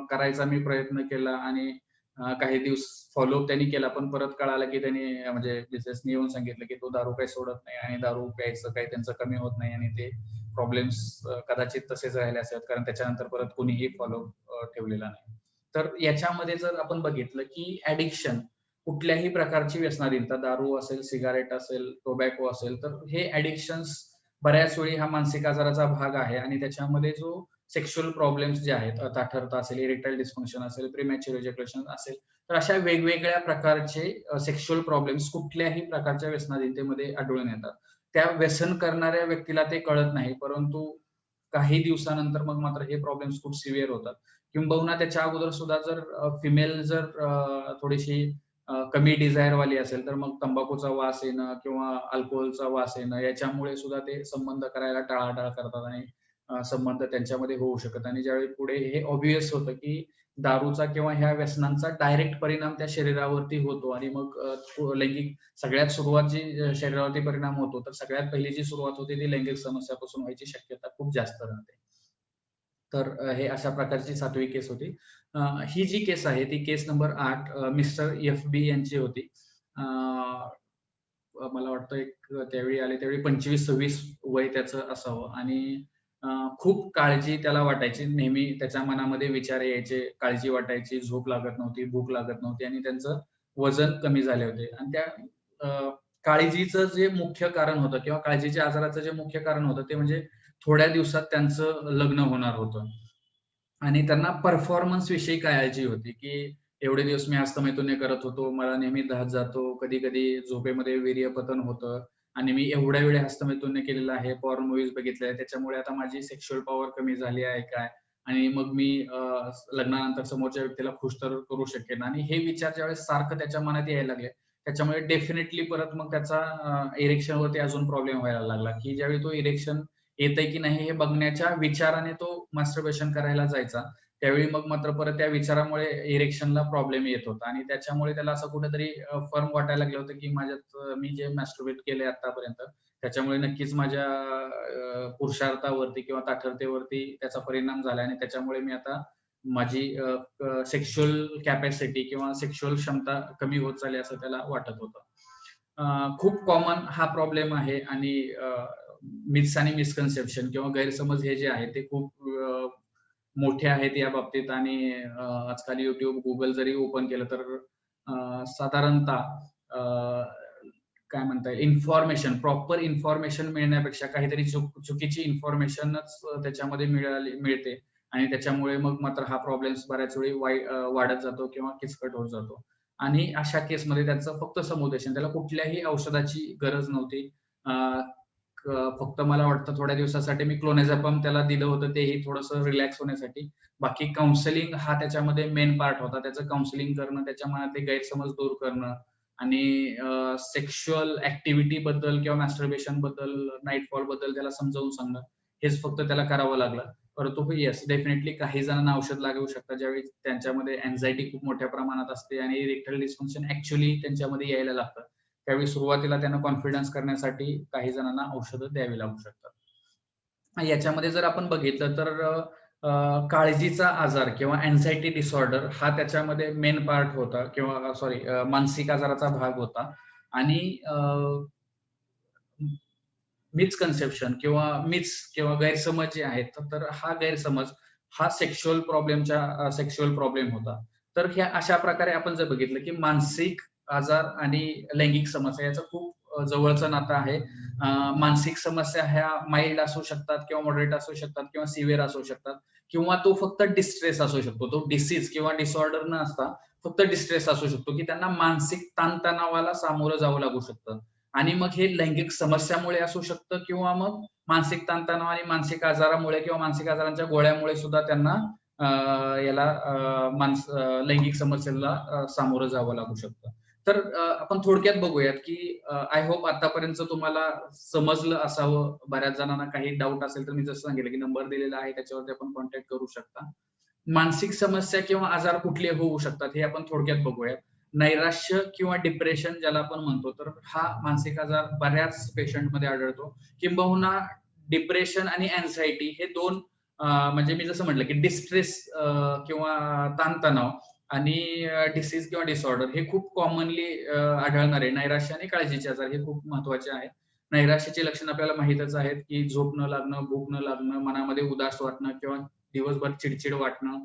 करायचा मी प्रयत्न केला आणि काही दिवस फॉलोअप त्यांनी केला. पण परत कळालं, की त्यांनी म्हणजे मिसेसनी येऊन सांगितलं, की तो दारू काही सोडत नाही आणि दारू प्यायचं काही त्यांचं कमी होत नाही आणि ते प्रॉब्लेम्स कदाचित तसेच राहिले असेल, कारण त्याच्यानंतर परत कुणीही फॉलोअप ठेवलेला नाही. तर याच्यामध्ये जर आपण बघितलं, की ॲडिक्शन कुठल्याही प्रकारची व्यसनाधीनता, दारू असेल, सिगारेट असेल, टोबॅको असेल, तर हे ॲडिक्शन्स बऱ्याच वेळी हा मानसिक आजाराचा भाग आहे आणि त्याच्यामध्ये जो सेक्शुअल प्रॉब्लेम्स जे आहेत, अताठरता असेल, इरेक्टाईल डिस्फंक्शन असेल, प्रीमॅच्युअर इजॅक्युलेशन असेल, तर अशा वेगवेगळ्या प्रकारचे सेक्शुअल प्रॉब्लेम्स कुठल्याही प्रकारच्या व्यसनाधीनतेमध्ये आढळून येतात. त्या व्यसन करणाऱ्या व्यक्तीला ते कळत नाही, परंतु काही दिवसानंतर मग मात्र हे प्रॉब्लेम्स खूप सिव्हिअर होतात. किंबहुना त्याच्या अगोदर सुद्धा जर फिमेल जर थोडीशी कमी डिझायरवाली असेल, तर मग तंबाखूचा वास येणं किंवा अल्कोहोलचा वास येणं याच्यामुळे सुद्धा ते संबंध करायला टाळाटाळ करतात आणि संबंध त्यांच्यामध्ये होऊ शकत आणि ज्यावेळी पुढे हे ऑब्व्हियस होतं, की दारूचा किंवा ह्या व्यसनांचा डायरेक्ट परिणाम त्या शरीरावरती होतो आणि मग लैंगिक सगळ्यात सुरुवात जी शरीरावरती परिणाम होतो, तर सगळ्यात पहिली जी सुरुवात होते ती लैंगिक समस्यापासून व्हायची शक्यता खूप जास्त राहते. तर हे अशा प्रकारची 7वी केस होती. ही जी केस आहे ती केस नंबर 8 मिस्टर FB यांची होती. मला वाटतं त्यावेळी आले त्यावेळी 25-26 वय त्याचं असावं आणि खूप काळजी त्याला वाटायची. नेहमी त्याच्या मनामध्ये विचार यायचे, काळजी वाटायची, झोप लागत नव्हती, भूक लागत नव्हती आणि त्यांचं वजन कमी झाले होते आणि त्या काळजीचं जे मुख्य कारण होतं किंवा काळजीच्या आजाराचं जे मुख्य कारण होतं ते म्हणजे थोड्या दिवसात त्यांचं लग्न होणार होतं आणि त्यांना परफॉर्मन्स विषयी काळजी होती, की एवढे दिवस मी हस्तमैथुन करत होतो. मला नेहमी दात जातो. कधी-कधी झोपेमध्ये वीर्यपतन होतं आणि मी एवढ्या वेळी हस्तमैथुन केलेलं आहे. पॉर्न मूव्हीज बघितल्या आहेत. त्याच्यामुळे आता माझी सेक्शुअल पॉवर कमी झाली आहे काय? आणि मग मी लग्नानंतर समोरच्या व्यक्तीला खुश तर करू शकेन आणि हे विचार ज्यावेळेस सारखं त्याच्या मनात यायला लागले, त्याच्यामुळे डेफिनेटली परत मग त्याचा इरेक्शनवरती अजून प्रॉब्लेम व्हायला लागला, की ज्यावेळी तो इरेक्शन येतंय की नाही हे बघण्याच्या विचाराने तो मास्टरबेशन करायला जायचा. त्यावेळी मग मात्र परत त्या विचारामुळे इरेक्शनला प्रॉब्लेम येत होता आणि त्याच्यामुळे त्याला असं कुठेतरी फर्म वाटायला लागलं होतं, की मी जे मास्टरबेट केलंय आतापर्यंत त्याच्यामुळे नक्कीच माझ्या पुरुषार्थावरती किंवा ताठरतेवरती त्याचा परिणाम झालाय आणि त्याच्यामुळे मी आता माझी सेक्शुअल कॅपॅसिटी किंवा सेक्शुअल क्षमता कमी होत चालली असं त्याला वाटत होतं. खूप कॉमन हा प्रॉब्लेम आहे आणि मिथ्स आणि मिसकन्सेप्शन किंवा गैरसमज हे जे आहे ते खूप मोठे आहेत या बाबतीत आणि आजकाल YouTube, Google जरी ओपन केलं तर साधारणतः काय म्हणता येईल इन्फॉर्मेशन, प्रॉपर इन्फॉर्मेशन मिळण्यापेक्षा काहीतरी चुकीची इन्फॉर्मेशनच त्याच्यामध्ये मिळते आणि त्याच्यामुळे मग मात्र हा प्रॉब्लेम्स बऱ्याच वेळी वाढत जातो किंवा किचकट होत जातो. आणि अशा केसमध्ये त्यांचं फक्त समुपदेशन, त्याला कुठल्याही औषधाची गरज नव्हती. फक्त मला वाटतं थोड्या दिवसासाठी मी क्लोनेझेपम त्याला दिलं होतं, तेही थोडंसं रिलॅक्स होण्यासाठी. बाकी काउन्सिलिंग हा त्याच्यामध्ये मेन पार्ट होता. त्याचं काउन्सिलिंग करणं, त्याच्या मनातले गैरसमज दूर करणं आणि सेक्शुअल ॲक्टिव्हिटी बद्दल किंवा मॅस्टर्बेशन बद्दल, नाईटफॉल बद्दल त्याला समजावून सांगणं, हेच फक्त त्याला करावं लागलं. परंतु येस, डेफिनेटली काही जणांना औषध लागू शकतात, ज्यावेळी त्यांच्यामध्ये अँक्झायटी खूप मोठ्या प्रमाणात असते आणि इरेक्टाईल डिस्फंक्शन ॲक्चुअली त्यांच्यामध्ये यायला लागतं. त्यावेळी सुरुवातीला त्यांना कॉन्फिडन्स करण्यासाठी काही जणांना औषधं द्यावी लागू शकतात. याच्यामध्ये जर आपण बघितलं तर काळजीचा आजार किंवा अँझायटी डिसऑर्डर हा त्याच्यामध्ये मेन पार्ट होता किंवा सॉरी मानसिक आजाराचा भाग होता. आणि मिसकन्सेप्शन किंवा गैरसमज जे आहेत, तर हा गैरसमज हा सेक्शुअल प्रॉब्लेम होता. तर ह्या अशा प्रकारे आपण जर बघितलं की मानसिक आजार आणि लैंगिक समस्या याचं खूप जवळचं नातं आहे. मानसिक समस्या ह्या माइल्ड असू शकतात किंवा मॉडरेट असू शकतात किंवा सिव्हिअर असू शकतात किंवा तो फक्त डिस्ट्रेस असू शकतो. तो डिसीज किंवा डिसऑर्डर न असता फक्त डिस्ट्रेस असू शकतो, की त्यांना मानसिक ताणतणावाला सामोरं जावं लागू शकतं. आणि मग हे लैंगिक समस्यामुळे असू शकतं किंवा मग मानसिक ताणतणाव आणि मानसिक आजारामुळे किंवा मानसिक आजारांच्या गोळ्यामुळे सुद्धा त्यांना लैंगिक समस्येला सामोरं जावं लागू शकतं. तर आपण थोडक्यात बघूयात की आय होप आतापर्यंत तुम्हाला समजलं असावं. बऱ्याच जणांना काही डाऊट असेल तर मी जसं सांगितलं की नंबर दिलेला आहे त्याच्यावरती आपण कॉन्टॅक्ट करू शकता. मानसिक समस्या किंवा आजार कुठले होऊ शकतात हे आपण थोडक्यात बघूयात. नैराश्य किंवा डिप्रेशन ज्याला आपण म्हणतो, तर हा मानसिक आजार बऱ्याच पेशंटमध्ये आढळतो. किंबहुना डिप्रेशन आणि अँझायटी हे दोन म्हणजे मी जसं म्हटलं की डिस्ट्रेस किंवा ताणतणाव आणि डिसीज किंवा डिसऑर्डर हे खूप कॉमनली आढळणारे नैराश्य आणि काळजीचे आजार हे खूप महत्वाचे आहेत. नैराश्याची लक्षणं आपल्याला माहीतच आहेत की झोप न लागणं, भूक न लागणं, मनामध्ये उदास वाटणं किंवा दिवसभर चिडचिड वाटणं,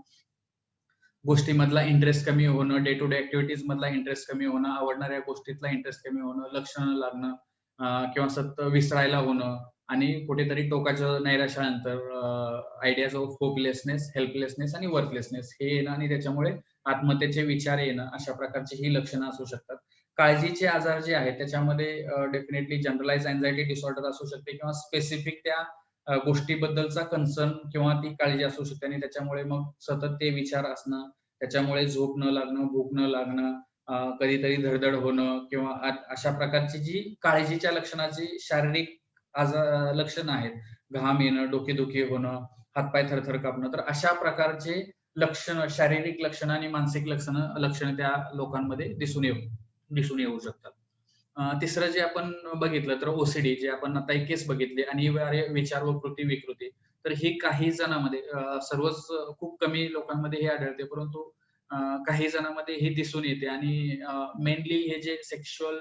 गोष्टीमधला इंटरेस्ट कमी होणं, डे टू डे ऍक्टिव्हिटीज मधला इंटरेस्ट कमी होणं, आवडणाऱ्या गोष्टीतला इंटरेस्ट कमी होणं, लक्ष न लागणं किंवा सतत विसरायला होणं आणि कुठेतरी टोकाच्या नैराश्यानंतर आयडियाज ऑफ होपलेसनेस, हेल्पलेसनेस आणि वर्थलेसनेस हे येणं आणि त्याच्यामुळे आत्महत्येचे विचार येणं, अशा प्रकारची ही लक्षणं असू शकतात. काळजीचे आजार जे आहेत त्याच्यामध्ये डेफिनेटली जनरलाइज अँझायटी डिसऑर्डर असू शकते किंवा स्पेसिफिक त्या गोष्टीबद्दलचा कन्सर्न किंवा ती काळजी असू शकते आणि त्याच्यामुळे मग सतत ते विचार असणं, त्याच्यामुळे झोप न लागणं, भूक न लागणं, कधीतरी धडधड होणं किंवा अशा प्रकारची जी काळजीच्या लक्षणाची शारीरिक लक्षणं आहेत, घाम येणं, डोकेदुखी होणं, हातपाय थरथर कापणं, तर अशा प्रकारचे लक्षणं, शारीरिक लक्षणं आणि मानसिक लक्षणं त्या लोकांमध्ये दिसून येऊ शकतात. तिसरं जे आपण बघितलं तर ओसीडी जे आपण आता एक केस बघितली अनिवार्य विचार व कृती विकृती. तर ही काही जणांमध्ये सर्वच खूप कमी लोकांमध्ये हे आढळते, परंतु काही जणांमध्ये हे दिसून येते आणि मेनली हे जे सेक्शुअल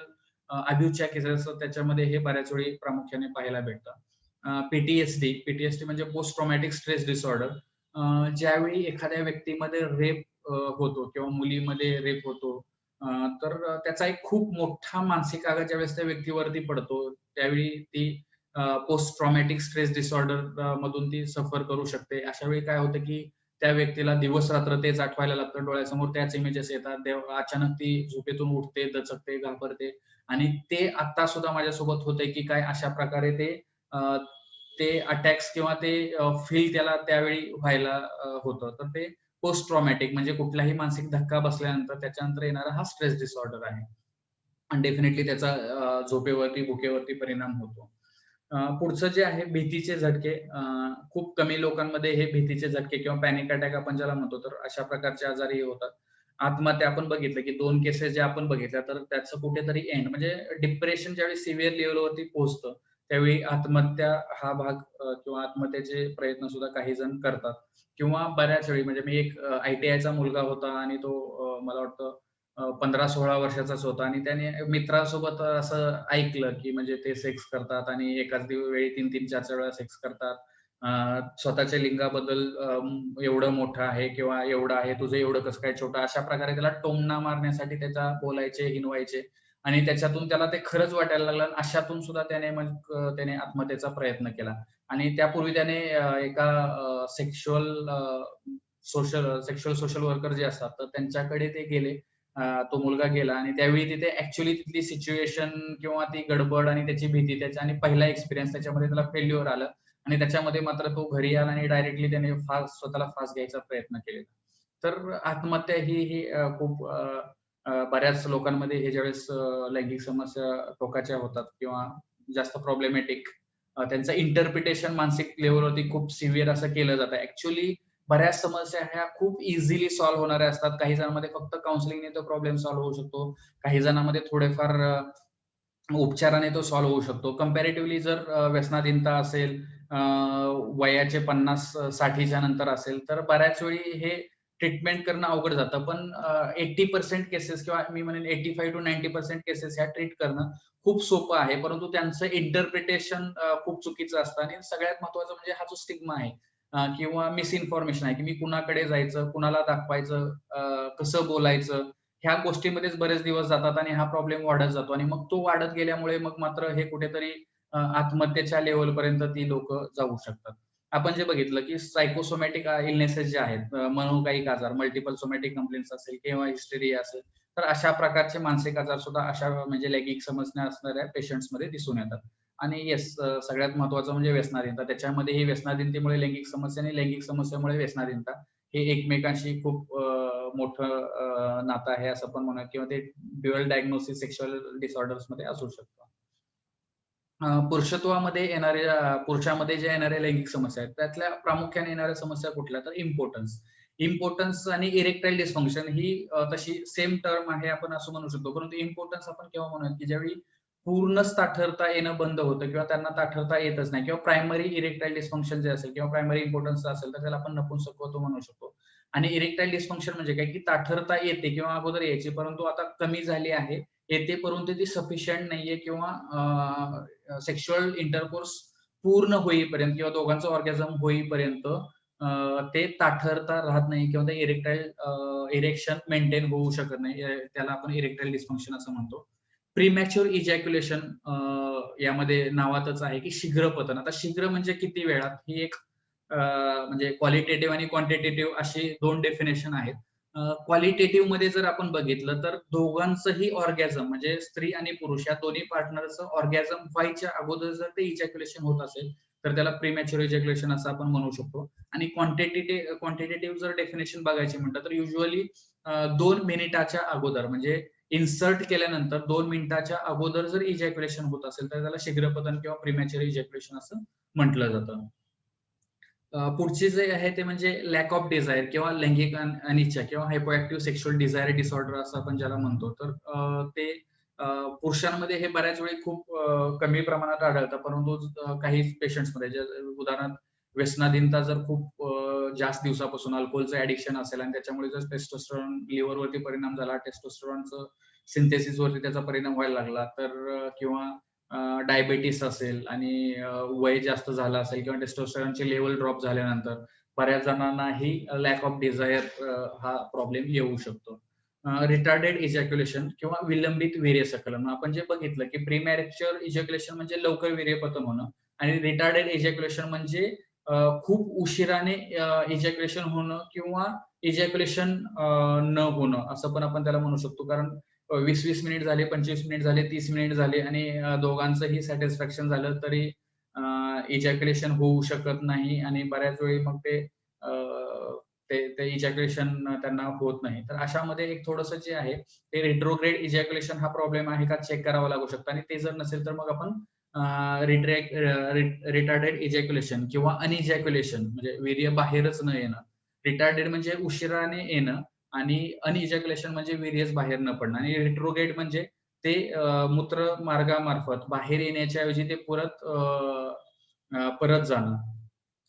अब्यूजच्या केसेस असतात त्याच्यामध्ये हे बऱ्याच वेळी प्रामुख्याने पाहायला भेटतं. पीटीएसडी म्हणजे पोस्ट ट्रॉमॅटिक स्ट्रेस डिसऑर्डर. ज्यावेळी एखाद्या व्यक्तीमध्ये रेप होतो किंवा मुलीमध्ये रेप होतो, तर त्याचा एक खूप मोठा मानसिक आघात ज्यावेळेस त्या व्यक्तीवरती पडतो, त्यावेळी ती पोस्ट ट्रॉमॅटिक स्ट्रेस डिसऑर्डर मधून ती सफर करू शकते. अशा वेळी काय होतं की त्या व्यक्तीला दिवस-रात्र तेच आठवायला लागतं. डोळ्यासमोर त्याच इमेजेस येतात. अचानक ती झोपेतून उठते, दचकते, घाबरते आणि ते आता सुद्धा माझ्यासोबत होतंय की काय अशा प्रकारे ते अटॅक्स किंवा ते फील त्याला त्यावेळी व्हायला होतं. तर ते पोस्ट ट्रॉमॅटिक म्हणजे कुठलाही मानसिक धक्का बसल्यानंतर त्याच्यानंतर येणारा हा स्ट्रेस डिसऑर्डर आहे. आणि डेफिनेटली त्याचा झोपेवरती, भुकेवरती परिणाम होतो. पुढचं जे आहे भीतीचे झटके. खूप कमी लोकांमध्ये हे भीतीचे झटके किंवा पॅनिक अटॅक आपण ज्याला म्हणतो, तर अशा प्रकारचे आजारही होतात. आत्महत्या आपण बघितलं की 2 केसेस ज्या आपण बघितल्या, तर त्याचं कुठेतरी एंड म्हणजे डिप्रेशन ज्यावेळी सिव्हिअर लेव्हलवरती पोहोचतं, त्यावेळी आत्महत्या हा भाग किंवा आत्महत्येचे प्रयत्न सुद्धा काही जण करतात किंवा बऱ्याच वेळी म्हणजे मी एक आय-टी-आयचा मुलगा होता आणि तो मला वाटतं 15-16 वर्षाचाच होता आणि त्याने मित्रासोबत असं ऐकलं, की म्हणजे ते सेक्स करतात आणि एकाच वेळी 3-3, 4-4 वेळा सेक्स करतात. स्वतःच्या लिंगाबद्दल एवढं मोठं आहे किंवा एवढं आहे, तुझं एवढं कसं काय छोटं, अशा प्रकारे त्याला टोमणा मारण्यासाठी त्याचा बोलायचे, हिणवायचे आणि त्याच्यातून त्याला ते खरंच वाटायला लागलं आणि अशातून सुद्धा त्याने मग त्याने आत्महत्येचा प्रयत्न केला आणि त्यापूर्वी त्याने एका सेक्शुअल सोशल वर्कर जे असतात, तर त्यांच्याकडे ते गेले. तो मुलगा गेला आणि त्यावेळी तिथे ॲक्चुअली तिथली सिच्युएशन किंवा ती गडबड आणि त्याची भीती त्याच्या आणि पहिला एक्सपिरियन्स त्याच्यामध्ये त्याला फेल्युअर आलं आणि त्याच्यामध्ये मात्र तो घरी आला आणि डायरेक्टली त्याने स्वतःला फास घ्यायचा प्रयत्न केलेला. तर आत्महत्या ही खूप बऱ्याच लोकांमध्ये हे ज्यावेळेस लैंगिक समस्या टोकाच्या होतात किंवा जास्त प्रॉब्लेमॅटिक त्यांचं इंटरप्रिटेशन मानसिक लेव्हलवरती खूप सिव्हिअर असं केलं जातं. ॲक्चुअली बऱ्याच समस्या ह्या खूप इझिली सॉल्व्ह होणाऱ्या असतात. काही जणांमध्ये फक्त काउन्सिलिंगने तो प्रॉब्लेम सॉल्व्ह होऊ शकतो. काही जणांमध्ये थोडेफार उपचाराने तो सॉल्व्ह होऊ शकतो. कंपॅरेटिव्हली जर व्यसनाधीनता असेल वयाचे 50-60च्या नंतर असेल, तर बऱ्याच वेळी हे ट्रीटमेंट करणं अवघड जातं. पण 80% केसेस किंवा मी म्हणेन 85% to 90% केसेस ह्या ट्रीट करणं खूप सोपं आहे. परंतु त्यांचं इंटरप्रिटेशन खूप चुकीचं असतं आणि सगळ्यात महत्त्वाचं म्हणजे हा जो स्टिग्मा आहे किंवा मिसइन्फॉर्मेशन आहे, की मी कुणाकडे जायचं, कुणाला दाखवायचं, कसं बोलायचं, ह्या गोष्टीमध्येच बरेच दिवस जातात आणि हा प्रॉब्लेम वाढत जातो आणि मग तो वाढत गेल्यामुळे मग मात्र हे कुठेतरी आत्महत्येच्या लेव्हलपर्यंत ती लोकं जाऊ शकतात. आपण जे बघितलं, की सायकोसोमॅटिक इलनेसेस जे आहेत, मनोकायिक आजार, मल्टिपल सोमॅटिक कंप्लेंट्स असेल किंवा हिस्टेरिया असेल, तर अशा प्रकारचे मानसिक आजार सुद्धा अशा म्हणजे लैंगिक समस्या असणाऱ्या पेशंट्समध्ये दिसून येतात. आणि येस, सगळ्यात महत्त्वाचं म्हणजे व्यसनाधीनता. त्याच्यामध्ये ही व्यसनाधीनतेमुळे लैंगिक समस्या आणि लैंगिक समस्येमुळे व्यसनाधीनता हे एकमेकांशी खूप मोठं नातं आहे असं पण म्हणूया किंवा ते ड्युअल डायग्नोसिस सेक्शुअल डिसऑर्डर्समध्ये असू शकतं. पुरुषत्वामध्ये येणाऱ्या पुरुषामध्ये ज्या येणाऱ्या लैंगिक समस्या आहेत, त्यातल्या प्रामुख्याने येणाऱ्या समस्या कुठल्या? तर इम्पोर्टन्स. इम्पोर्टन्स आणि इरेक्टाईल डिस्फंक्शन ही तशी सेम टर्म आहे आपण असं म्हणू शकतो. परंतु इम्पोर्टन्स आपण केव्हा म्हणूयात, की ज्यावेळी पूर्णच ताठरता येणं बंद होतं किंवा त्यांना ताठरता येतच नाही किंवा प्रायमरी इरेक्टाईल डिस्फंक्शन जे असेल किंवा प्रायमरी इम्पोर्टन्स असेल, तर त्याला आपण नपुंसकत्व म्हणू शकतो. आणि इरेक्टाईल डिस्फंक्शन म्हणजे काय, की ताठरता येते किंवा अगोदर यायची, परंतु आता कमी झाली आहे. येते परंतु ती सफिशियंट नाहीये किंवा सेक्शुअल इंटरकोर्स पूर्ण होईपर्यंत किंवा दोघांचं ऑर्गॅझम होईपर्यंत ते ताठरता राहत नाही किंवा ते इरेक्शन मेंटेन होऊ शकत नाही. त्याला आपण इरेक्टाईल डिस्फंक्शन असं म्हणतो. प्रीमॅच्युअर इजॅक्युलेशन यामध्ये नावातच आहे, की शीघ्र पतन. आता शीघ्र म्हणजे किती वेळात? ही एक म्हणजे क्वालिटेटिव्ह आणि क्वांटिटेटिव्ह अशी 2 डेफिनेशन आहेत. क्वालिटेटिव्ह मध्ये जर आपण बघितलं तर दोघांचंही ऑर्गॅझम म्हणजे स्त्री आणि पुरुष या दोन्ही पार्टनरचं ऑर्गॅझम व्हायच्या अगोदर जर ते इजॅक्युलेशन होत असेल, तर त्याला प्रीमॅच्युअर इजॅक्युलेशन असं आपण म्हणू शकतो. आणि क्वांटिटेटिव्ह जर डेफिनेशन बघायची म्हटलं तर युजुअली 2 मिनिटाच्या अगोदर म्हणजे इन्सर्ट केल्यानंतर 2 मिनिटाच्या अगोदर जर इजॅक्युलेशन होत असेल, तर त्याला शीघ्रपतन किंवा प्रीमॅच्युअर इजॅक्युलेशन असं म्हटलं जातं. पुढचे जे आहे ते म्हणजे लॅक ऑफ डिझायर किंवा लैंगिक अनिच्छा किंवा हायपोएक्टिव्ह सेक्शुअल डिझायर डिसऑर्डर असं आपण ज्याला म्हणतो. तर ते पुरुषांमध्ये हे बऱ्याच वेळी खूप कमी प्रमाणात आढळतं. परंतु काही पेशंट्समध्ये जे उदाहरणार्थ व्यसनाधीनता जर खूप जास्त दिवसापासून अल्कोहोलचं ॲडिक्शन असेल आणि त्याच्यामुळे जर टेस्टोस्टेरॉन लिव्हरवरती परिणाम झाला, टेस्टोस्टेरॉनचं सिंथेसिसवरती त्याचा परिणाम व्हायला लागला, तर किंवा डायबिटीस असेल आणि वय जास्त झालं असेल किंवा टेस्टोस्टेरॉनचे लेव्हल ड्रॉप झाल्यानंतर बऱ्याच जणांनाही लॅक ऑफ डिझायर हा प्रॉब्लेम येऊ शकतो. रिटार्डेड इजॅक्युलेशन किंवा विलंबित वीर्यसंकलन. आपण जे बघितलं, की प्रीमॅच्युअर इजॅक्युलेशन म्हणजे लवकर वीर्यपतन होणं आणि रिटार्डेड इजॅक्युलेशन म्हणजे खूप उशिराने इजॅक्युलेशन होणं किंवा इजॅक्युलेशन न होणं असं पण आपण त्याला म्हणू शकतो. कारण 20-20 मिनिट झाले, 25 मिनिट झाले, 30 मिनिट झाले आणि दोघांचंही सॅटिस्फॅक्शन झालं तरी इजॅक्युलेशन होऊ शकत नाही आणि बऱ्याच वेळी मग अ, ते इजॅक्युलेशन त्यांना होत नाही. तर अशामध्ये एक थोडंसं जे आहे ते रिट्रोग्रेड इजॅक्युलेशन हा प्रॉब्लेम आहे का चेक करावा लागू शकतो आणि ते जर नसेल तर मग आपण रिटार्डेड इजॅक्युलेशन किंवा अनइजॅक्युलेशन म्हणजे वीर्य बाहेरच न येणं. रिटार्डेड म्हणजे उशिराने येणं आणि अनइजॅक्युलेशन म्हणजे वीर्यच बाहेर न पडणं आणि रिट्रोग्रेड म्हणजे ते मूत्र मार्गामार्फत बाहेर येण्याच्या ऐवजी ते परत जाणं.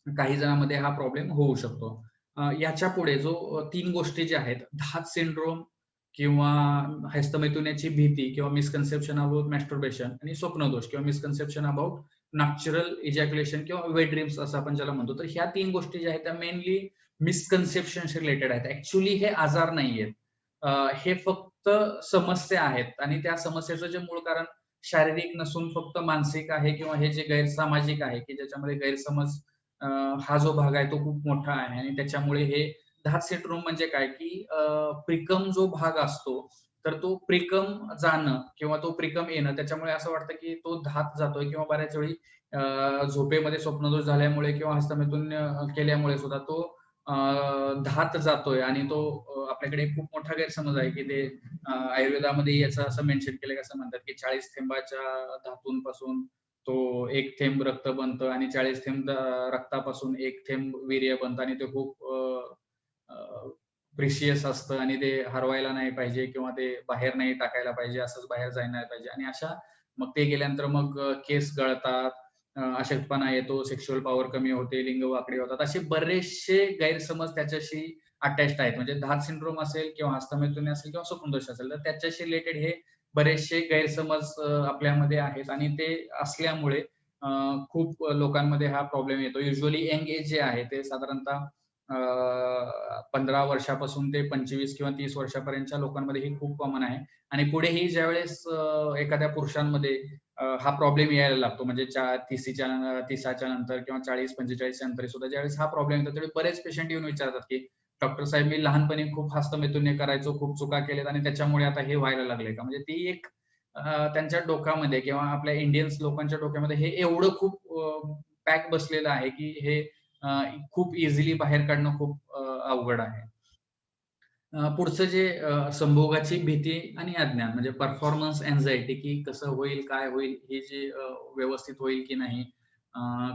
काही जणांमध्ये हा प्रॉब्लेम होऊ शकतो. याच्या पुढे जो 3 गोष्टी ज्या आहेत, धात सिंड्रोम किंवा हस्तमैथुनाची भीती किंवा मिसकन्सेप्शन अबाउट मॅस्टरबेशन आणि स्वप्नदोष किंवा मिसकन्सेप्शन अबाउट नॅचरल इजॅक्युलेशन किंवा वेट ड्रीम्स असं आपण ज्याला म्हणतो. तर ह्या 3 गोष्टी ज्या आहेत त्या मेनली मिसकन्सेप्शनशी रिलेटेड आहेत. ॲक्चुअली हे आजार नाहीयेत. हे फक्त समस्या आहेत आणि त्या समस्येचं जे मूळ कारण शारीरिक नसून फक्त मानसिक आहे किंवा हे जे गैरसामाजिक आहे, की ज्याच्यामध्ये गैरसमज हा जो भाग आहे तो खूप मोठा आहे आणि त्याच्यामुळे हे धात सिंड्रोम म्हणजे काय, की प्रिकम जो भाग असतो, तर तो प्रिकम जाणं किंवा तो प्रिकम येणं त्याच्यामुळे असं वाटतं, की तो धात जातोय किंवा बऱ्याच वेळी झोपेमध्ये स्वप्नदोष झाल्यामुळे किंवा हस्तमैथुन केल्यामुळे सुद्धा तो धात जातोय आणि तो आपल्याकडे खूप मोठा गैरसमज आहे, की ते आयुर्वेदामध्ये याचं असं मेन्शन केलंय, असं म्हणतात, की 40 थेंबाच्या धातूंपासून तो 1 थेंब रक्त बनतं आणि 40 थेंब रक्तापासून 1 थेंब वीर्य बनतं आणि ते खूप प्रिशियस असतं आणि ते हरवायला नाही पाहिजे किंवा ते बाहेर नाही टाकायला पाहिजे, असंच बाहेर जायला नाही पाहिजे आणि अशा मग ते गेल्यानंतर मग केस गळतात, अशक्तपणा येतो, सेक्शुअल पॉवर कमी होते, लिंग वाकडे होतात, असे बरेचसे गैरसमज त्याच्याशी अटॅच्ड आहेत. म्हणजे धात सिंड्रोम असेल किंवा हस्तमैथुनी असेल किंवा स्वप्नदोष असेल, तर त्याच्याशी रिलेटेड हे बरेचसे गैरसमज आपल्यामध्ये आहेत आणि ते असल्यामुळे खूप लोकांमध्ये हा प्रॉब्लेम येतो. युजुअली यंग एज जे आहे ते साधारणतः 15 वर्षापासून ते 25 किंवा 30 वर्षापर्यंतच्या लोकांमध्ये हे खूप कॉमन आहे आणि पुढेही ज्यावेळेस एखाद्या पुरुषांमध्ये हा प्रॉब्लेम यायला लागतो, म्हणजे 30च्या नंतर किंवा 40-45च्या नंतर सुद्धा ज्यावेळेस हा प्रॉब्लेम येतो, त्यावेळी बरेच पेशंट येऊन विचारतात की डॉक्टर साहेब, मी लहानपणी खूप हस्तमैथुन्य करायचो, खूप चुका केल्यात आणि त्याच्यामुळे आता हे व्हायला लागले का? म्हणजे ती एक त्यांच्या डोक्यामध्ये किंवा आपल्या इंडियन्स लोकांच्या डोक्यामध्ये हे एवढं खूप पॅक बसलेलं आहे की हे खूप इझिली बाहेर काढणं खूप अवघड आहे. पुढचं जे संभोगाची भीती आणि अज्ञान म्हणजे परफॉर्मन्स अँझायटी, की कसं होईल, काय होईल, हे जे व्यवस्थित होईल की नाही,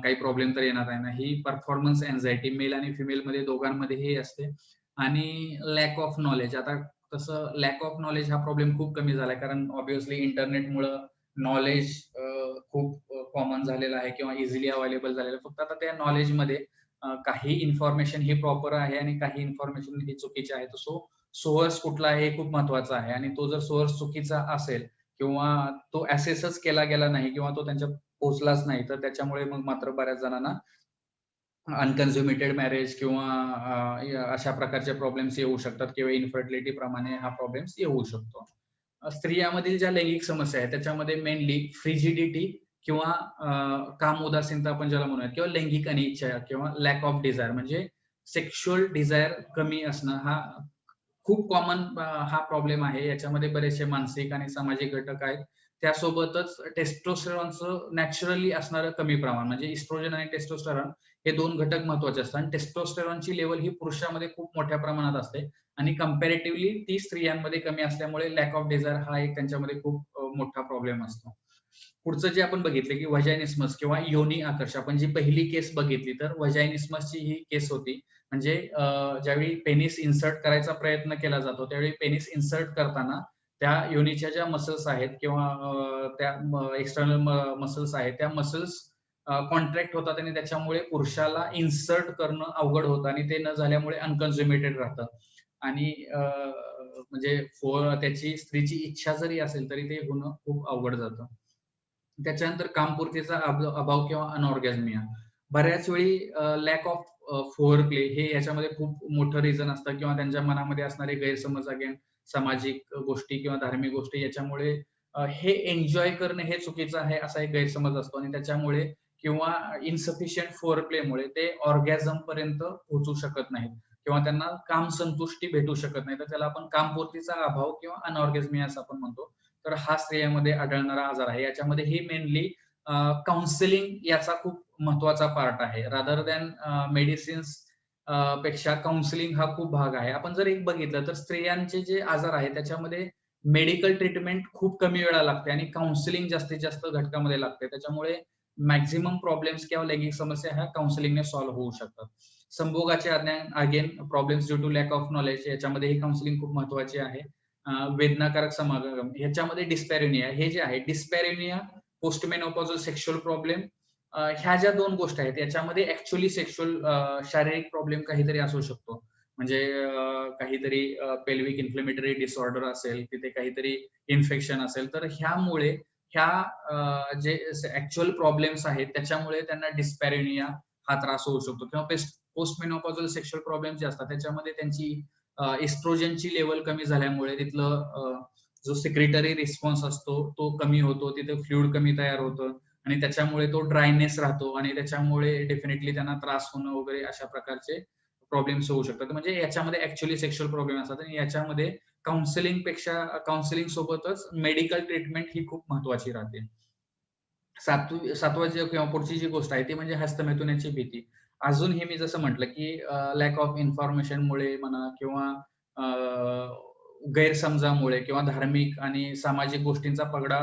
काही प्रॉब्लेम तर येणार आहे ना, ही परफॉर्मन्स अँझायटी मेल आणि फिमेलमध्ये दोघांमध्येही असते. आणि लॅक ऑफ नॉलेज, आता तसं लॅक ऑफ नॉलेज हा प्रॉब्लेम खूप कमी झालाय, कारण ऑब्व्हियसली इंटरनेटमुळं नॉलेज खूप कॉमन झालेलं आहे किंवा इझिली अवेलेबल झालेलं आहे. फक्त आता त्या नॉलेजमध्ये काही इन्फॉर्मेशन ही प्रॉपर आहे आणि काही इन्फॉर्मेशन ही चुकीची आहे. सोर्स कुठला आहे हे खूप महत्वाचं आहे आणि तो जर सोर्स चुकीचा असेल किंवा तो ऍसेसच केला गेला नाही किंवा तो त्यांच्या पोहोचलाच नाही, तर त्याच्यामुळे मग मात्र बऱ्याच जणांना अनकन्झ्युमेटेड मॅरेज किंवा अशा प्रकारचे प्रॉब्लेम्स येऊ शकतात किंवा इन्फर्टिलिटी प्रमाणे हा प्रॉब्लेम्स येऊ शकतो. स्त्रियांमधील ज्या लैंगिक समस्या आहेत त्याच्यामध्ये मेनली फ्रिजिडिटी किंवा काम उदासीनता आपण ज्याला म्हणूया, किंवा लैंगिक अनिच्छा किंवा लॅक ऑफ डिझायर, म्हणजे सेक्शुअल डिझायर कमी असणं हा खूप कॉमन हा प्रॉब्लेम आहे. याच्यामध्ये बरेचसे मानसिक आणि सामाजिक घटक आहेत. त्यासोबतच टेस्टोस्टेरॉनचं नॅचरली असणारं कमी प्रमाण, म्हणजे इस्ट्रोजन आणि टेस्टोस्टेरॉन हे 2 घटक महत्वाचे असतात आणि टेस्टोस्टेरॉनची लेव्हल ही पुरुषामध्ये खूप मोठ्या प्रमाणात असते आणि कंपॅरेटिव्हली ती स्त्रियांमध्ये कमी असल्यामुळे लॅक ऑफ डिझायर हा एक त्यांच्यामध्ये खूप मोठा प्रॉब्लेम असतो. पुढचं जे आपण बघितलं की व्हजायनिस्मस किंवा योनी आकर्ष, आपण जी पहिली केस बघितली तर व्हजायनिस्मसची ही केस होती. म्हणजे ज्यावेळी पेनिस इन्सर्ट करायचा प्रयत्न केला जातो, त्यावेळी पेनिस इन्सर्ट करताना त्या योनीच्या ज्या मसल्स आहेत किंवा त्या एक्सटर्नल मसल्स आहेत, त्या मसल्स कॉन्ट्रॅक्ट होतात आणि त्याच्यामुळे पुरुषाला इन्सर्ट करणं अवघड होतं आणि ते न झाल्यामुळे अनकन्झ्युमेटेड राहतं आणि म्हणजे त्याची स्त्रीची इच्छा जरी असेल तरी ते होणं खूप अवघड जातं. त्याच्यानंतर कामपूर्तीचा अभाव किंवा अनऑर्गॅझमिया. बऱ्याच वेळी लॅक ऑफ फोअर-प्ले हे याच्यामध्ये खूप मोठं रिझन असतं किंवा त्यांच्या मनामध्ये असणारे गैरसमज अगेन सामाजिक गोष्टी किंवा धार्मिक गोष्टी याच्यामुळे हे एन्जॉय करणं हे चुकीचं आहे असा एक गैरसमज असतो आणि त्याच्यामुळे किंवा इन्सफिशियंट फोअर-प्लेमुळे ते ऑर्गॅझम पर्यंत पोहोचू शकत नाहीत किंवा त्यांना कामसंतुष्टी भेटू शकत नाही. तर त्याला आपण कामपूर्तीचा अभाव किंवा अनऑर्गॅझमिया असं आपण म्हणतो. तर हा स्त्रियांमध्ये आढळणारा आजार आहे. याच्यामध्ये ही मेनली काउन्सिलिंग याचा खूप महत्वाचा पार्ट आहे. रादर दॅन मेडिसिन्स पेक्षा काउन्सिलिंग हा खूप भाग आहे. आपण जर एक बघितलं तर स्त्रियांचे जे आजार आहेत त्याच्यामध्ये मेडिकल ट्रीटमेंट खूप कमी वेळा लागते आणि काउन्सिलिंग जास्तीत जास्त घटकामध्ये लागते. त्याच्यामुळे मॅक्झिमम प्रॉब्लेम्स किंवा लैंगिक समस्या ह्या काउन्सिलिंगने सॉल्व्ह होऊ शकतात. संभोगाचे again problems due to lack of knowledge, याच्यामध्ये ही काउन्सिलिंग खूप महत्वाची आहे. वेदनाकारक समागम, ह्याच्यामध्ये डिस्पॅरेनिया हे जे आहे, डिस्पॅरेनिया, पोस्टमेनोपॉझल सेक्शुअल प्रॉब्लेम, ह्या ज्या 2 गोष्टी आहेत याच्यामध्ये ऍक्च्युअली सेक्शुअल शारीरिक प्रॉब्लेम काहीतरी असू शकतो. म्हणजे काहीतरी पेल्विक इन्फ्लेमेटरी डिसऑर्डर असेल, तिथे काहीतरी इन्फेक्शन असेल, तर ह्यामुळे जे ऍक्च्युअल प्रॉब्लेम्स आहेत त्याच्यामुळे त्यांना डिस्पॅरेनिया हा त्रास होऊ शकतो किंवा पोस्टमेनोपॉझल सेक्शुअल प्रॉब्लेम जे असतात त्याच्यामध्ये त्यांची एस्ट्रोजनची लेवल कमी झाल्यामुळे तिथलं जो सेक्रेटरी रिस्पॉन्स असतो तो कमी होतो, तिथे फ्लुइड कमी तयार होतं आणि त्याच्यामुळे तो ड्रायनेस राहतो आणि त्याच्यामुळे डेफिनेटली त्यांना त्रास होणं वगैरे अशा प्रकारचे प्रॉब्लेम्स होऊ शकतात. म्हणजे याच्यामध्ये ऍक्च्युअली सेक्शुअल प्रॉब्लेम असतात आणि याच्यामध्ये काउन्सिलिंग सोबतच मेडिकल ट्रीटमेंट ही खूप महत्वाची राहते. सातवा जे किंवा पुढची जी गोष्ट आहे ती म्हणजे हस्तमैथुनाची भीती. अजून हे मी जसं म्हटलं की लॅक ऑफ इन्फॉर्मेशनमुळे म्हणा किंवा गैरसमजामुळे किंवा धार्मिक आणि सामाजिक गोष्टींचा पगडा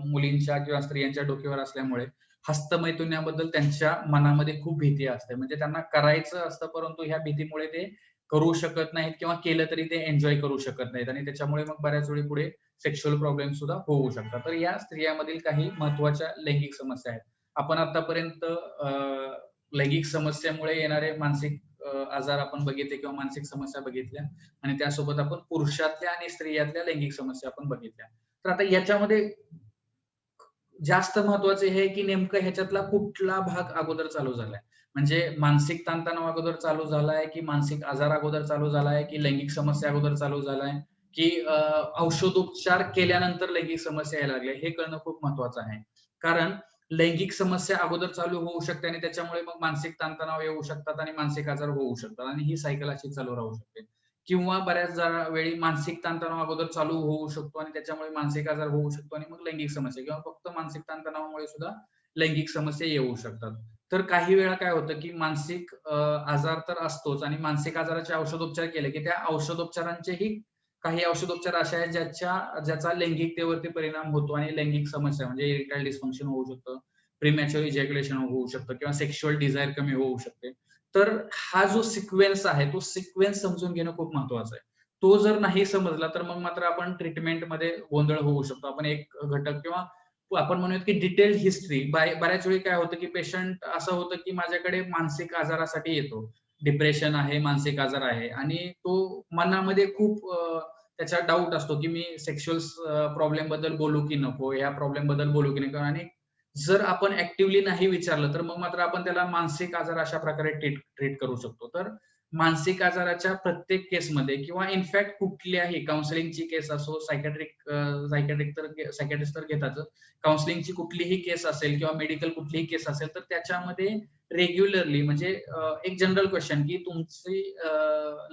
मुलींच्या किंवा स्त्रियांच्या डोक्यावर असल्यामुळे हस्तमैथुन्याबद्दल त्यांच्या मनामध्ये खूप भीती असते. म्हणजे त्यांना करायचं असतं परंतु ह्या भीतीमुळे ते करू शकत नाहीत किंवा केलं तरी ते एन्जॉय करू शकत नाहीत आणि त्याच्यामुळे मग बऱ्याच वेळी पुढे सेक्शुअल प्रॉब्लेम सुद्धा होऊ शकतात. तर या स्त्रियांमधील काही महत्वाच्या लैंगिक समस्या आहेत. आपण आतापर्यंत लैंगिक समस्यामुळे येणारे मानसिक आजार आपण बघितले किंवा मानसिक समस्या बघितल्या आणि त्यासोबत आपण पुरुषातल्या आणि स्त्रियातल्या लैंगिक समस्या आपण बघितल्या. तर आता याच्यामध्ये जास्त महत्वाचं हे आहे की नेमकं ह्याच्यातला कुठला भाग अगोदर चालू झालाय. म्हणजे मानसिक ताणतणाव अगोदर चालू झालाय, की मानसिक आजार अगोदर चालू झालाय, की लैंगिक समस्या अगोदर चालू झालाय, की औषधोपचार केल्यानंतर लैंगिक समस्या यायला लागल्या, हे कळणं खूप महत्वाचं आहे. कारण लैंगिक समस्या अगोदर चालू होऊ शकते आणि त्याच्यामुळे मग मानसिक ताणतणाव येऊ शकतात आणि मानसिक आजार होऊ शकतात आणि ही सायकल अशी चालू राहू शकते. किंवा बऱ्याच वेळी मानसिक ताणतणाव अगोदर चालू होऊ शकतो आणि त्याच्यामुळे मानसिक आजार होऊ शकतो आणि मग लैंगिक समस्या किंवा फक्त मानसिक ताणतणावामुळे सुद्धा लैंगिक समस्या येऊ शकतात. तर काही वेळा काय होतं, की मानसिक आजार तर असतोच आणि मानसिक आजाराचे औषधोपचार केले, की त्या औषधोपचारांचेही काही औषधोपचार असे आहेत ज्याचा लैंगिकतेवरती परिणाम होतो आणि लैंगिक समस्या म्हणजे इरेक्टाईल डिस्फंक्शन होऊ शकतं, प्रीमॅच्युअर इजॅक्युलेशन होऊ शकतं किंवा सेक्शुअल डिझायर कमी होऊ शकते. तर हा जो सिक्वेन्स आहे, तो सिक्वेन्स समजून घेणं खूप महत्वाचं आहे. तो जर नाही समजला, तर मग मात्र आपण ट्रीटमेंटमध्ये गोंधळ होऊ शकतो. आपण एक घटक किंवा आपण म्हणूयात की डिटेल्ड हिस्ट्री बऱ्याच वेळी काय होतं, की पेशंट असं होतं, की माझ्याकडे मानसिक आजारासाठी येतो. डिप्रेशन आहे, मानसिक आजार आहे आणि तो मनामध्ये खूप त्याचा डाऊट असतो, की मी सेक्शुअल प्रॉब्लेम बद्दल बोलू की नको? ह्या प्रॉब्लेम बद्दल बोलू की नको? आणि जर आपण ऍक्टिव्हली नाही विचारलं, तर मग मात्र आपण त्याला मानसिक आजार अशा प्रकारे ट्रीट करू शकतो. तर मानसिक आजाराच्या प्रत्येक केसमध्ये किंवा इनफॅक्ट कुठल्याही काउन्सिलिंगची केस असो, सायकॅट्रिस्ट तर घेतातच. काउन्सिलिंगची कुठलीही केस असेल किंवा मेडिकल कुठलीही केस असेल, तर त्याच्यामध्ये रेग्युलरली म्हणजे एक जनरल क्वेश्चन की तुमची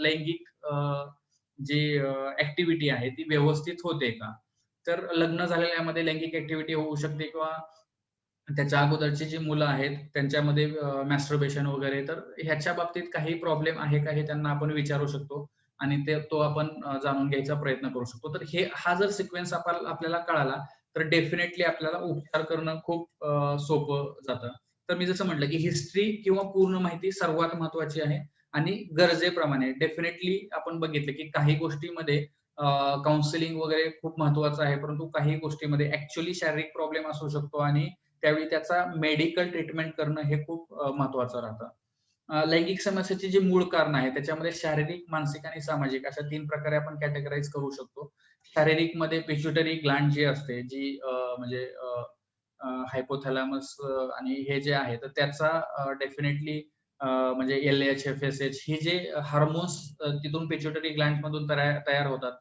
लैंगिक जी ऍक्टिव्हिटी आहे ती व्यवस्थित होते का? तर लग्न झालेल्यामध्ये लैंगिक ऍक्टिव्हिटी होऊ शकते किंवा त्याच्या अगोदरची जी मुलं आहेत त्यांच्यामध्ये मॅस्टरबेशन वगैरे, तर ह्याच्या बाबतीत काही प्रॉब्लेम आहे का हे त्यांना आपण विचारू शकतो आणि तो आपण जाणून घ्यायचा प्रयत्न करू शकतो. तर हा जर सिक्वेन्स आपल्याला कळाला, तर डेफिनेटली आपल्याला उपचार करणं खूप सोपं जातं. तर मी जसं म्हटलं, की हिस्ट्री किंवा पूर्ण माहिती सर्वात महत्वाची आहे आणि गरजेप्रमाणे डेफिनेटली आपण बघितलं, की काही गोष्टीमध्ये काउन्सिलिंग वगैरे खूप महत्वाचं आहे, परंतु काही गोष्टीमध्ये ऍक्च्युअली शारीरिक प्रॉब्लेम असू शकतो आणि त्यावेळी त्याचा मेडिकल ट्रीटमेंट करणं हे खूप महत्वाचं राहतं. लैंगिक समस्येची जी मूळ कारण आहे त्याच्यामध्ये शारीरिक, मानसिक आणि सामाजिक अशा 3 प्रकारे आपण कॅटेगराइज करू शकतो. शारीरिकमध्ये पिट्युटरी ग्लँड जी असते, जी म्हणजे हायपोथॅलॅमस आणि हे जे आहे, तर त्याचा डेफिनेटली म्हणजे एल-एच, एफ-एस-एच ही जे हार्मोन्स तिथून पिट्युटरी ग्लँड्समधून तयार होतात.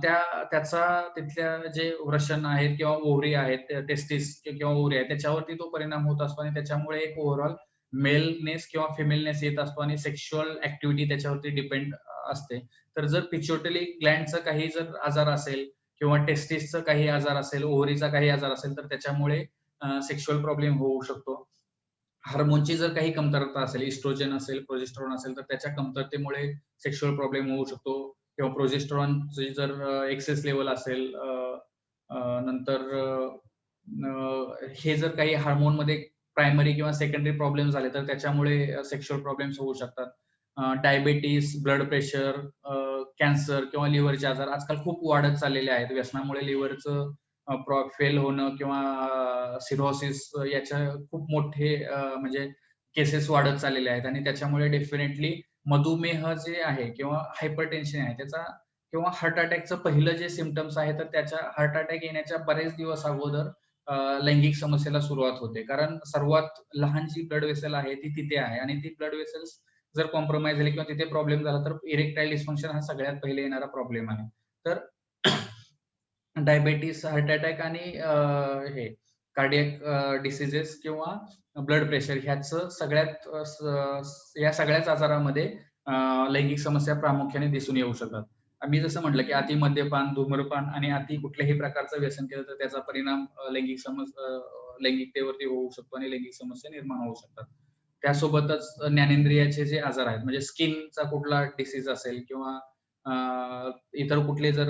त्याचा तिथल्या जे वृषण आहेत किंवा ओव्हरी आहेत, टेस्टिस किंवा ओव्हरी आहेत, त्याच्यावरती तो परिणाम होत असतो आणि त्याच्यामुळे एक ओव्हरऑल मेलनेस किंवा फिमेलनेस येत असतो आणि सेक्शुअल ऍक्टिव्हिटी त्याच्यावरती डिपेंड असते. तर जर पिट्युटरी ग्लँडचा काही जर आजार असेल किंवा टेस्टिसचा काही आजार असेल, ओव्हरीचा काही आजार असेल, तर त्याच्यामुळे सेक्शुअल प्रॉब्लेम होऊ शकतो. हार्मोनची जर काही कमतरता असेल, इस्ट्रोजन असेल, प्रोजेस्टेरॉन असेल, तर त्याच्या कमतरतेमुळे सेक्शुअल प्रॉब्लेम होऊ शकतो किंवा प्रोजेस्टेरॉनची जर एक्सेस लेव्हल असेल, नंतर हे जर काही हार्मोनमध्ये प्रायमरी किंवा सेकंडरी प्रॉब्लेम झाले, तर त्याच्यामुळे सेक्शुअल प्रॉब्लेम्स होऊ शकतात. डायबिटीज, ब्लड प्रेशर, कॅन्सर किंवा लिव्हरचे आजार आजकाल खूप वाढत चाललेले आहेत. व्यसनामुळे लिव्हरचं फेल होणं किंवा सिरोसिस याच्या खूप मोठे म्हणजे केसेस वाढत चाललेले आहेत आणि त्याच्यामुळे डेफिनेटली मधुमेह जे आहे किंवा हायपरटेन्शन आहे त्याचा किंवा हार्ट अटॅकचं पहिलं जे सिम्पटम्स आहे, तर त्याच्या हार्ट अटॅक येण्याच्या बरेच दिवस अगोदर लैंगिक समस्येला सुरुवात होते. कारण सर्वात लहान जी ब्लड वेसल आहे ती तिथे आहे आणि ती ब्लड वेसल्स जर कॉम्प्रोमाइज झाली किंवा तिथे प्रॉब्लेम झाला, तर इरेक्टाईल डिस्फंक्शन हा सगळ्यात पहिले येणारा प्रॉब्लेम आहे. तर डायबिटीस, हार्ट अटॅक आणि हे कार्डियाक डिसीजेस किंवा ब्लड प्रेशर ह्याचं या सगळ्याच आजारामध्ये लैंगिक समस्या प्रामुख्याने दिसून येऊ शकतात. मी जसं म्हटलं, की अति मद्यपान, धूम्रपान आणि अति कुठल्याही प्रकारचं व्यसन केलं तर त्याचा परिणाम लैंगिकतेवरती होऊ शकतो आणि लैंगिक समस्या निर्माण होऊ शकतात. त्यासोबतच ज्ञानेंद्रियाचे जे आजार आहेत म्हणजे स्किनचा कुठला डिसीज असेल किंवा इतर कुठले जर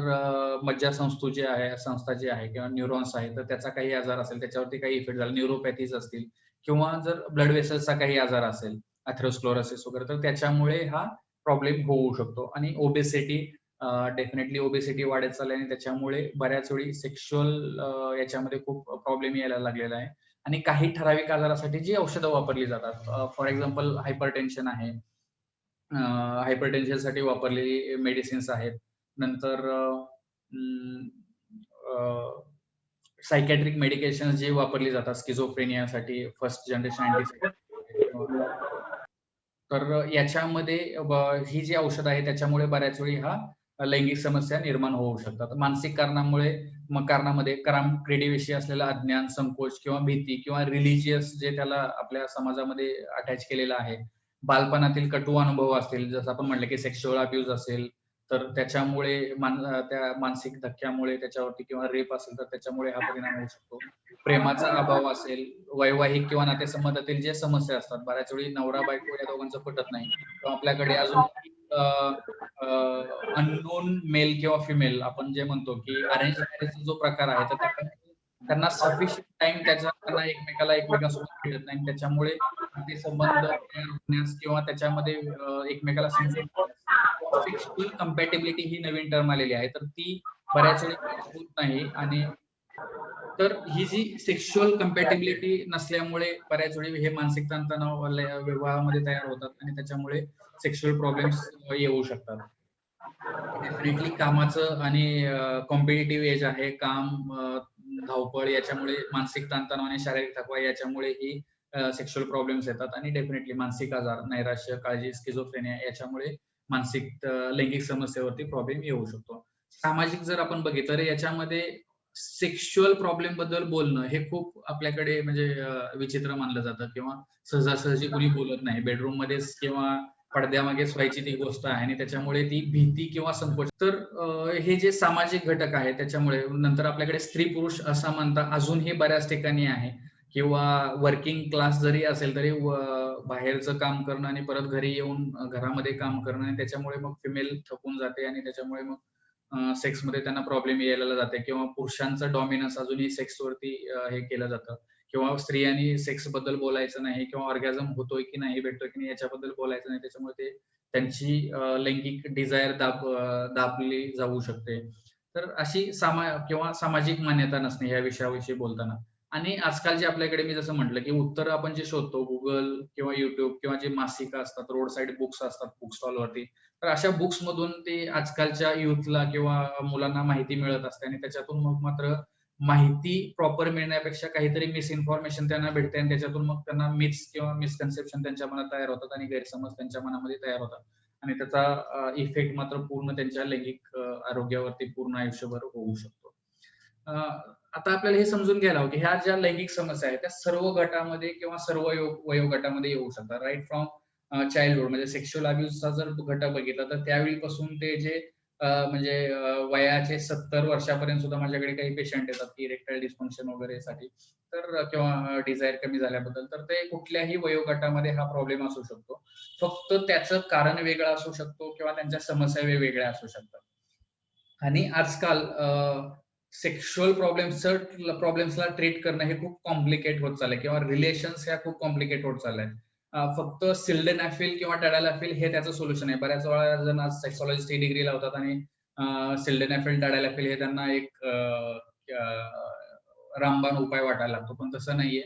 मज्जासंस्था जी आहे किंवा न्यूरॉन्स आहे, तर त्याचा काही आजार असेल, त्याच्यावरती काही इफेक्ट झाला, न्यूरोपॅथीज असतील किंवा जर ब्लड वेसल्सचा काही आजार असेल, अथेरोस्क्लेरोसिस वगैरे, तर त्याच्यामुळे हा प्रॉब्लेम होऊ शकतो. आणि ओबेसिटी, डेफिनेटली ओबेसिटी वाढत चालली आणि त्याच्यामुळे बऱ्याच वेळी सेक्शुअल याच्यामध्ये खूप प्रॉब्लेम यायला लागलेला आहे. आणि काही ठराविक आजारासाठी जी औषधं वापरली जातात. फॉर एक्झाम्पल हायपरटेन्शन आहे. हायपरटेन्शनसाठी वापरलेली मेडिसिन्स आहेत. नंतर सायकॅट्रिक मेडिकेशन जी वापरली जातात स्किझोफ्रेनियासाठी फर्स्ट जनरेशन तर याच्यामध्ये ही जी औषधं आहे त्याच्यामुळे बऱ्याच वेळी लैंगिक समस्या निर्माण होऊ शकतात. मानसिक कारणामध्ये क्रीडेविषयी असलेला अज्ञान, संकोच किंवा भीती किंवा रिलिजियस जे त्याला आपल्या समाजामध्ये अटॅच केलेलं आहे. बालपणातील कटू अनुभव असतील, जसं आपण म्हटलं की सेक्शुअल अब्यूज असेल, तर त्याच्यामुळे त्या मानसिक धक्क्यामुळे त्याच्यावरती किंवा रेप असेल तर त्याच्यामुळे हा परिणाम होऊ शकतो. प्रेमाचा अभाव असेल, वैवाहिक किंवा नातेसंबंधातील जे समस्या असतात, बऱ्याच वेळी नवरा बायको या दोघांचं पटत नाही किंवा आपल्याकडे अजून अननोन मेल किंवा फिमेल आपण जे म्हणतो की अरेंज मॅरेजचा जो प्रकार आहे तर त्यांना सफिशियंट टाइम त्यांना एकमेकांसोबत भेटत नाही. त्याच्यामुळे ते संबंध तयार होण्यास किंवा त्याच्यामध्ये एकमेकाला समजून सेक्शुअल कंपॅटिबिलिटी ही नवीन टर्म आलेली आहे, तर ती बऱ्याच वेळी होत नाही. आणि तर ही जी सेक्शुअल कंपॅटिबिलिटी नसल्यामुळे बऱ्याच वेळी हे मानसिक ताणतणाव विवाहामध्ये तयार होतात आणि त्याच्यामुळे सेक्शुअल प्रॉब्लेम्स येऊ शकतात. डेफिनेटली कामाचं आणि कॉम्पिटिटिव्ह एज आहे, धावपळ याच्यामुळे मानसिक ताणतणाव आणि शारीरिक थकवा याच्यामुळे ही सेक्शुअल प्रॉब्लेम्स येतात आणि डेफिनेटली मानसिक आजार, नैराश्य, काळजी, स्किझोफ्रेनिया याच्यामुळे लैंगिक समस्येवरती प्रॉब्लेम येऊ शकतो. सामाजिक जर आपण बघितलं तर याच्यामध्ये सेक्शुअल प्रॉब्लेम बद्दल बोलणं हे खूप आपल्याकडे म्हणजे विचित्र मानलं जातं किंवा सहजासहजी कुणी बोलत नाही. बेडरूम मध्येच किंवा पडद्यामागेच व्हायची ती गोष्ट आहे आणि त्याच्यामुळे ती भीती किंवा संकोच. तर हे जे सामाजिक घटक आहे त्याच्यामुळे नंतर आपल्याकडे स्त्री पुरुष असमानता अजूनही बऱ्याच ठिकाणी आहे किंवा वर्किंग क्लास जरी असेल तरी बाहेरचं काम करणं आणि परत घरी येऊन घरामध्ये काम करणं आणि त्याच्यामुळे मग फिमेल थकून जाते आणि त्याच्यामुळे मग सेक्समध्ये त्यांना प्रॉब्लेम यायला जाते किंवा पुरुषांचं डॉमिनन्स अजूनही सेक्सवरती हे केलं जातं किंवा स्त्रियांनी सेक्स बद्दल बोलायचं नाही किंवा ऑर्गॅझम होतोय की नाही, भेटतोय की नाही याच्याबद्दल बोलायचं नाही. त्याच्यामुळे ते त्यांची लैंगिक डिझायर दाबली जाऊ शकते. तर अशी किंवा सामाजिक मान्यता नसणे या विषयाविषयी बोलताना. आणि आजकाल जे आपल्याकडे मी जसं म्हटलं की उत्तर आपण जे शोधतो गुगल किंवा युट्यूब किंवा जे मासिकं असतात, रोड साईड बुक्स असतात बुक स्टॉलवरती, तर अशा बुक्स मधून ते आजकालच्या युथला किंवा मुलांना माहिती मिळत असते आणि त्याच्यातून मग मात्र माहिती प्रॉपर मिळण्यापेक्षा काहीतरी मिसइन्फॉर्मेशन त्यांना भेटते आणि त्याच्यातून मग त्यांना मिथ्स किंवा मिसकन्सेप्शन त्यांच्या मनात तयार होतात आणि गैरसमज त्यांच्या मनामध्ये तयार होतात आणि त्याचा इफेक्ट मात्र पूर्ण त्यांच्या लैंगिक आरोग्यावरती पूर्ण आयुष्यभर होऊ शकतो. आता आपल्याला हे समजून घ्यायला हवं की ह्या ज्या लैंगिक समस्या आहेत त्या सर्व गटामध्ये किंवा सर्व वयोगटामध्ये येऊ शकतात. राईट फ्रॉम चाइल्डहुड म्हणजे सेक्शुअल अब्यूजचा जर गट बघितला तर त्यावेळीपासून ते जे म्हणजे वयाचे 70 वर्षापर्यंत सुद्धा माझ्याकडे काही पेशंट येतात की इरेक्टाईल डिस्फंक्शन वगैरे साठी तर किंवा डिझायर कमी झाल्याबद्दल, तर ते कुठल्याही वयोगटामध्ये हा प्रॉब्लेम असू शकतो. फक्त त्याचं कारण वेगळं असू शकतो किंवा त्यांच्या समस्या वेगवेगळ्या असू शकतात. आणि आजकाल सेक्शुअल प्रॉब्लेम्सला ट्रीट करणं हे खूप कॉम्प्लिकेट होत चाललंय किंवा रिलेशन्स ह्या खूप कॉम्प्लिकेट होत चालल्या. फक्त सिल्डेनाफिल किंवा टॅडालाफिल हे त्याचं सोल्युशन आहे. बऱ्याच वेळा जण आज सेक्सॉलॉजीची डिग्री लावतात आणि सिल्डेनाफिल, टॅडालाफिल हे त्यांना एक रामबाण उपाय वाटायला लागतो, पण तसं नाहीये.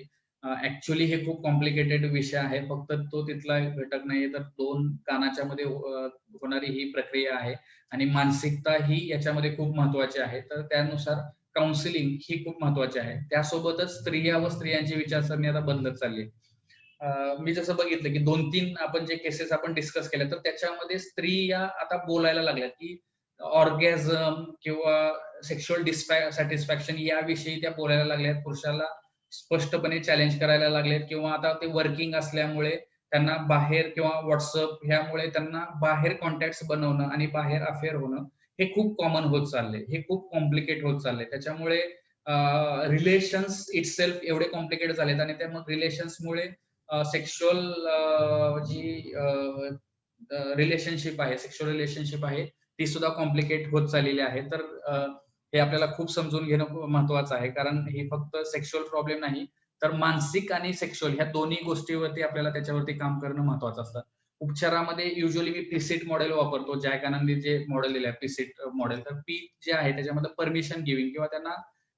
ऍक्च्युअली हे खूप कॉम्प्लिकेटेड विषय आहे. फक्त तो तिथला घटक नाहीये, तर दोन कानाच्या मध्ये होणारी ही प्रक्रिया आहे आणि मानसिकता ही याच्यामध्ये खूप महत्वाची आहे. तर त्यानुसार काउन्सिलिंग ही खूप महत्वाची आहे. त्यासोबतच स्त्रिया व स्त्रियांची विचारसरणी आता बदलत चालली. मी जसं बघितलं की 2-3 आपण जे केसेस आपण डिस्कस केल्या तर त्याच्यामध्ये स्त्रिया आता बोलायला लागल्या की ऑर्गॅझम किंवा सेक्शुअल सॅटिस्फॅक्शन याविषयी त्या बोलायला लागल्यात. पुरुषाला स्पष्टपणे चॅलेंज करायला लागलेत किंवा आता ते वर्किंग असल्यामुळे त्यांना बाहेर किंवा व्हॉट्सअप ह्यामुळे त्यांना बाहेर कॉन्टॅक्ट बनवणं आणि बाहेर अफेअर होणं हे खूप कॉमन होत चाललंय. हे खूप कॉम्प्लिकेट होत चाललंय. त्याच्यामुळे रिलेशन्स इटसेल्फ एवढे कॉम्प्लिकेट झालेत आणि त्या मग रिलेशन्समुळे सेक्शुअल जी रिलेशनशिप आहे, सेक्शुअल रिलेशनशिप आहे ती सुद्धा कॉम्प्लिकेट होत चाललेली आहे. तर हे आपल्याला खूप समजून घेणं महत्वाचं आहे, कारण हे फक्त सेक्शुअल प्रॉब्लेम नाही तर मानसिक आणि सेक्शुअल ह्या दोन्ही गोष्टीवरती आपल्याला त्याच्यावरती काम करणं महत्वाचं असतं. उपचारामध्ये युजली मी पीसीट मॉडेल वापरतो. जॅक आनंदी जे मॉडेल दिलंय पीसीट मॉडेल, तर पी जे आहे त्याच्यामध्ये परमिशन गिव्हिंग किंवा त्यांना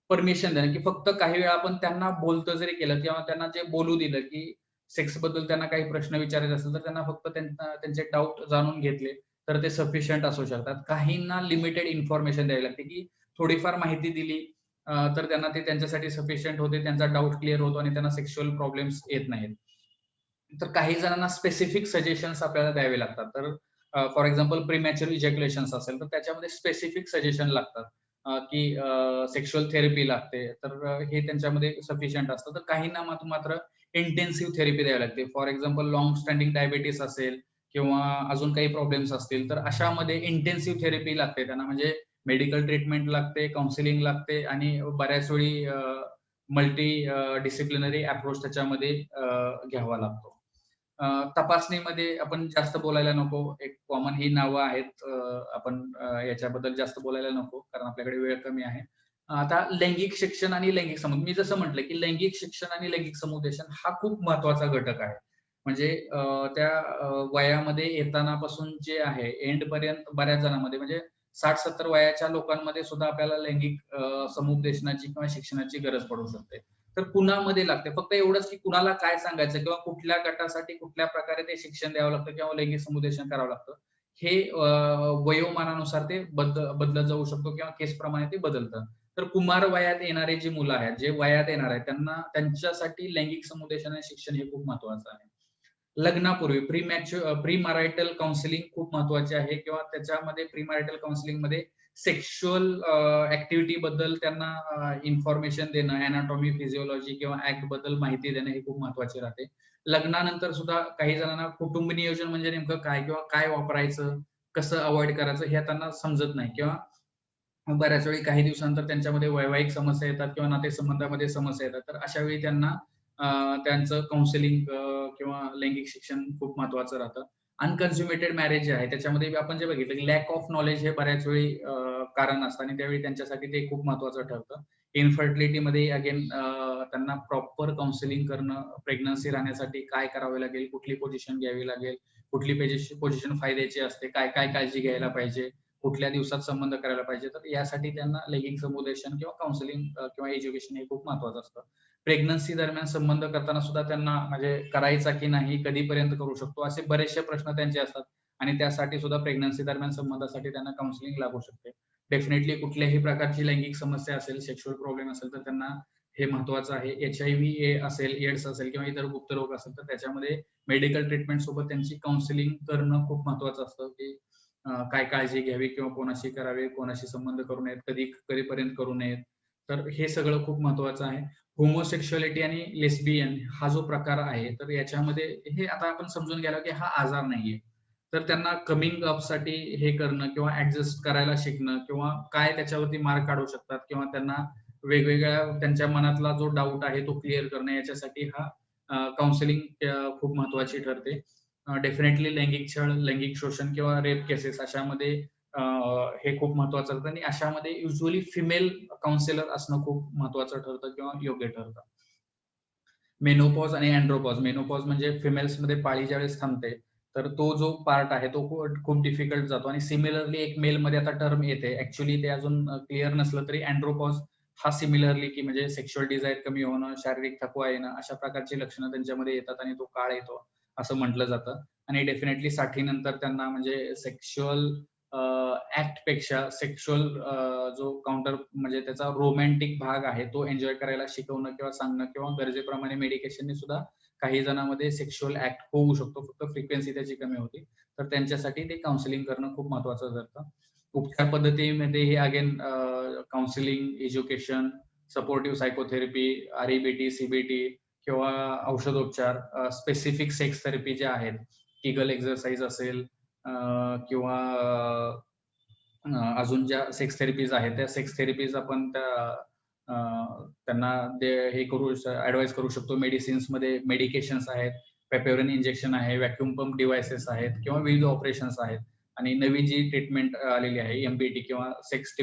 परमिशन देणं, की फक्त काही वेळा आपण त्यांना बोलतं जरी केलं किंवा त्यांना जे बोलू दिलं, की सेक्स बद्दल त्यांना काही प्रश्न विचारायचे असेल, तर त्यांना फक्त त्यांचे डाऊट जाणून घेतले, तर ते सफिशियंट असू शकतात. काहींना लिमिटेड इन्फॉर्मेशन द्यावी लागते, की थोडीफार माहिती दिली तर त्यांना ते त्यांच्यासाठी सफिशियंट होते, त्यांचा डाऊट क्लिअर होतो आणि त्यांना सेक्शुअल प्रॉब्लेम्स येत नाहीत. तर काही जणांना स्पेसिफिक सजेशन्स आपल्याला द्यावे लागतात. तर फॉर एक्झाम्पल प्रीमॅच्युअर इजॅक्युलेशन्स असेल, तर त्याच्यामध्ये स्पेसिफिक सजेशन लागतात. की सेक्शुअल थेरपी लागते. तर हे त्यांच्यामध्ये सफिशियंट असतं. तर काहींना मात्र इंटेन्सिव्ह थेरपी द्यावी लागते. For example long standing diabetes असेल किंवा अजून काही प्रॉब्लेम्स असतील, तर अशामध्ये इंटेन्सिव्ह थेरपी लागते त्यांना. म्हणजे मेडिकल ट्रीटमेंट लागते, काउन्सिलिंग लागते आणि बऱ्याच वेळी मल्टी डिसिप्लिनरी अप्रोच त्याच्यामध्ये घ्यावा लागतो. तपासणीमध्ये आपण जास्त बोलायला नको. एक कॉमन ही नावं आहेत. आपण याच्याबद्दल जास्त बोलायला नको, कारण आपल्याकडे वेळ कमी आहे. आता लैंगिक शिक्षण आणि लैंगिक मी जसं म्हटलं, की लैंगिक शिक्षण आणि लैंगिक समुपदेशन हा खूप महत्त्वाचा घटक आहे. म्हणजे त्या वयामध्ये येतानापासून जे आहे एंडपर्यंत बऱ्याच जणांमध्ये म्हणजे 60-70 वयाच्या लोकांमध्ये सुद्धा आपल्याला लैंगिक समुपदेशनाची किंवा शिक्षणाची गरज पडू शकते. तर कुणामध्ये लागते. फक्त एवढंच की कुणाला काय सांगायचं किंवा कुठल्या गटासाठी कुठल्या प्रकारे ते शिक्षण द्यावं लागतं किंवा लैंगिक समुपदेशन करावं लागतं. हे वयोमानानुसार ते बदलत जाऊ शकतो किंवा केसप्रमाणे ते बदलतं. तर कुमार वयात येणारी जी मुलं आहेत, जे वयात येणार आहेत, त्यांच्यासाठी लैंगिक समुपदेशन आणि शिक्षण हे खूप महत्त्वाचं आहे. लग्नापूर्वी प्री मॅरिटल काउन्सिलिंग खूप महत्त्वाचे आहे किंवा त्याच्यामध्ये प्री मॅरिटल काउन्सिलिंगमध्ये सेक्शुअल ऍक्टिव्हिटी बद्दल त्यांना इन्फॉर्मेशन देणं, अॅनाटॉमी, फिजिओलॉजी किंवा ऍक्ट बद्दल माहिती देणं हे खूप महत्त्वाचे राहते. लग्नानंतर सुद्धा काही जणांना कुटुंब नियोजन म्हणजे नेमकं काय किंवा काय वापरायचं, कसं अव्हॉइड करायचं हे त्यांना समजत नाही किंवा बऱ्याच वेळी काही दिवसानंतर त्यांच्यामध्ये वैवाहिक समस्या येतात किंवा नातेसंबंधामध्ये समस्या येतात. तर अशा वेळी त्यांना त्यांचं काउन्सिलिंग किंवा लैंगिक शिक्षण खूप महत्त्वाचं राहतं. अनकन्झ्युमेटेड मॅरेज जे आहे त्याच्यामध्ये आपण जे बघितलं की लॅक ऑफ नॉलेज हे बऱ्याच वेळी कारण असतं आणि त्यावेळी त्यांच्यासाठी ते खूप महत्त्वाचं ठरतं. इन्फर्टिलिटीमध्ये अगेन त्यांना प्रॉपर काउन्सिलिंग करणं, प्रेग्नन्सी राहण्यासाठी काय करावे लागेल, कुठली पोझिशन घ्यावी लागेल, कुठली पोझिशन फायद्याची असते, काय-काय काळजी घ्यायला पाहिजे, कुठल्या दिवसात संबंध करायला पाहिजे. तर यासाठी त्यांना लैंगिक समुपदेशन किंवा काउन्सिलिंग किंवा एज्युकेशन हे खूप महत्त्वाचं असतं. प्रेग्नन्सी दरम्यान संबंध करताना सुद्धा त्यांना म्हणजे करायचा की नाही, कधीपर्यंत करू शकतो, असे बरेचसे प्रश्न त्यांचे असतात आणि त्यासाठी सुद्धा प्रेग्नन्सी दरम्यान संबंधासाठी त्यांना काउन्सिलिंग लागू शकते. डेफिनेटली कुठल्याही प्रकारची लैंगिक समस्या असेल, सेक्शुअल प्रॉब्लेम असेल, तर त्यांना हे महत्त्वाचं आहे. HIV असेल, एड्स असेल किंवा इतर गुप्तरोग असेल, तर त्याच्यामध्ये मेडिकल ट्रीटमेंट सोबत त्यांची काउन्सिलिंग करणं खूप महत्त्वाचं असतं, की काय काळजी घ्यावी किंवा कोणाशी करावी, कोणाशी संबंध करू नयेत, कधीपर्यंत करू नयेत. तर हे सगळं खूप महत्त्वाचं आहे. होमोसेक्शुअलिटी आणि लेस्बियन हा जो प्रकार आहे, तर याच्यामध्ये हे आता आपण समजून घ्यायला की हा आजार नाहीये. तर त्यांना कमिंग अपसाठी हे करणं किंवा ॲडजस्ट करायला शिकणं किंवा काय त्याच्यावरती मार्ग काढू शकतात किंवा त्यांना वेगवेगळ्या त्यांच्या मनातला जो डाऊट आहे तो क्लिअर करणं याच्यासाठी हा काउन्सिलिंग खूप महत्त्वाची ठरते. डेफिनेटली लैंगिक छळ, लैंगिक शोषण किंवा रेप केसेस अशामध्ये हे खूप महत्त्वाचं ठरतं आणि अशामध्ये युज्युअली फिमेल काउन्सिलर असणं खूप महत्त्वाचं ठरतं किंवा योग्य ठरतं. मेनोपॉज आणि अँड्रोपॉज. मेनोपॉज म्हणजे फिमेल्समध्ये पाळी ज्यावेळेस थांबते, तर तो जो पार्ट आहे तो खूप डिफिकल्ट जातो आणि सिमिलरली एक मेलमध्ये आता टर्म येते. ॲक्चुअली ते अजून क्लिअर नसलं तरी अँड्रोपॉज हा सिमिलरली की म्हणजे सेक्शुअल डिझायर कमी होणं, शारीरिक थकवा येणं अशा प्रकारची लक्षणं त्यांच्यामध्ये येतात आणि तो काळ येतो, असं म्हटलं जातं. आणि डेफिनेटली 60 नंतर त्यांना म्हणजे सेक्शुअल ॲक्टपेक्षा सेक्शुअल जो काउंटर म्हणजे त्याचा रोमॅन्टिक भाग आहे तो एन्जॉय करायला शिकवणं किंवा सांगणं किंवा गरजेप्रमाणे मेडिकेशनने सुद्धा काही जणांमध्ये सेक्शुअल ॲक्ट होऊ शकतो. फक्त फ्रिक्वेन्सी त्याची कमी होती. तर त्यांच्यासाठी ते काउन्सिलिंग करणं खूप महत्त्वाचं ठरतं. उपचार पद्धतीमध्ये हे again counselling, education, supportive psychotherapy, REBT, CBT किंवा औषधोपचार, स्पेसिफिक सेक्स थेरपी ज्या आहेत, कीगल एक्सरसाइज असेल किंवा अजून ज्या सेक्स थेरपीज आहेत, त्या सेक्स थेरपीज आपण त्यांना हे ॲडवाईस करू शकतो. मेडिसिन्समध्ये मेडिकेशन्स आहेत, पेपेव्हरिन इंजेक्शन आहे, व्हॅक्यूम पंप डिव्हाइसेस आहेत किंवा विविध ऑपरेशन्स आहेत आणि नवीन जी ट्रीटमेंट आलेली आहे MBT किंवा सेक्स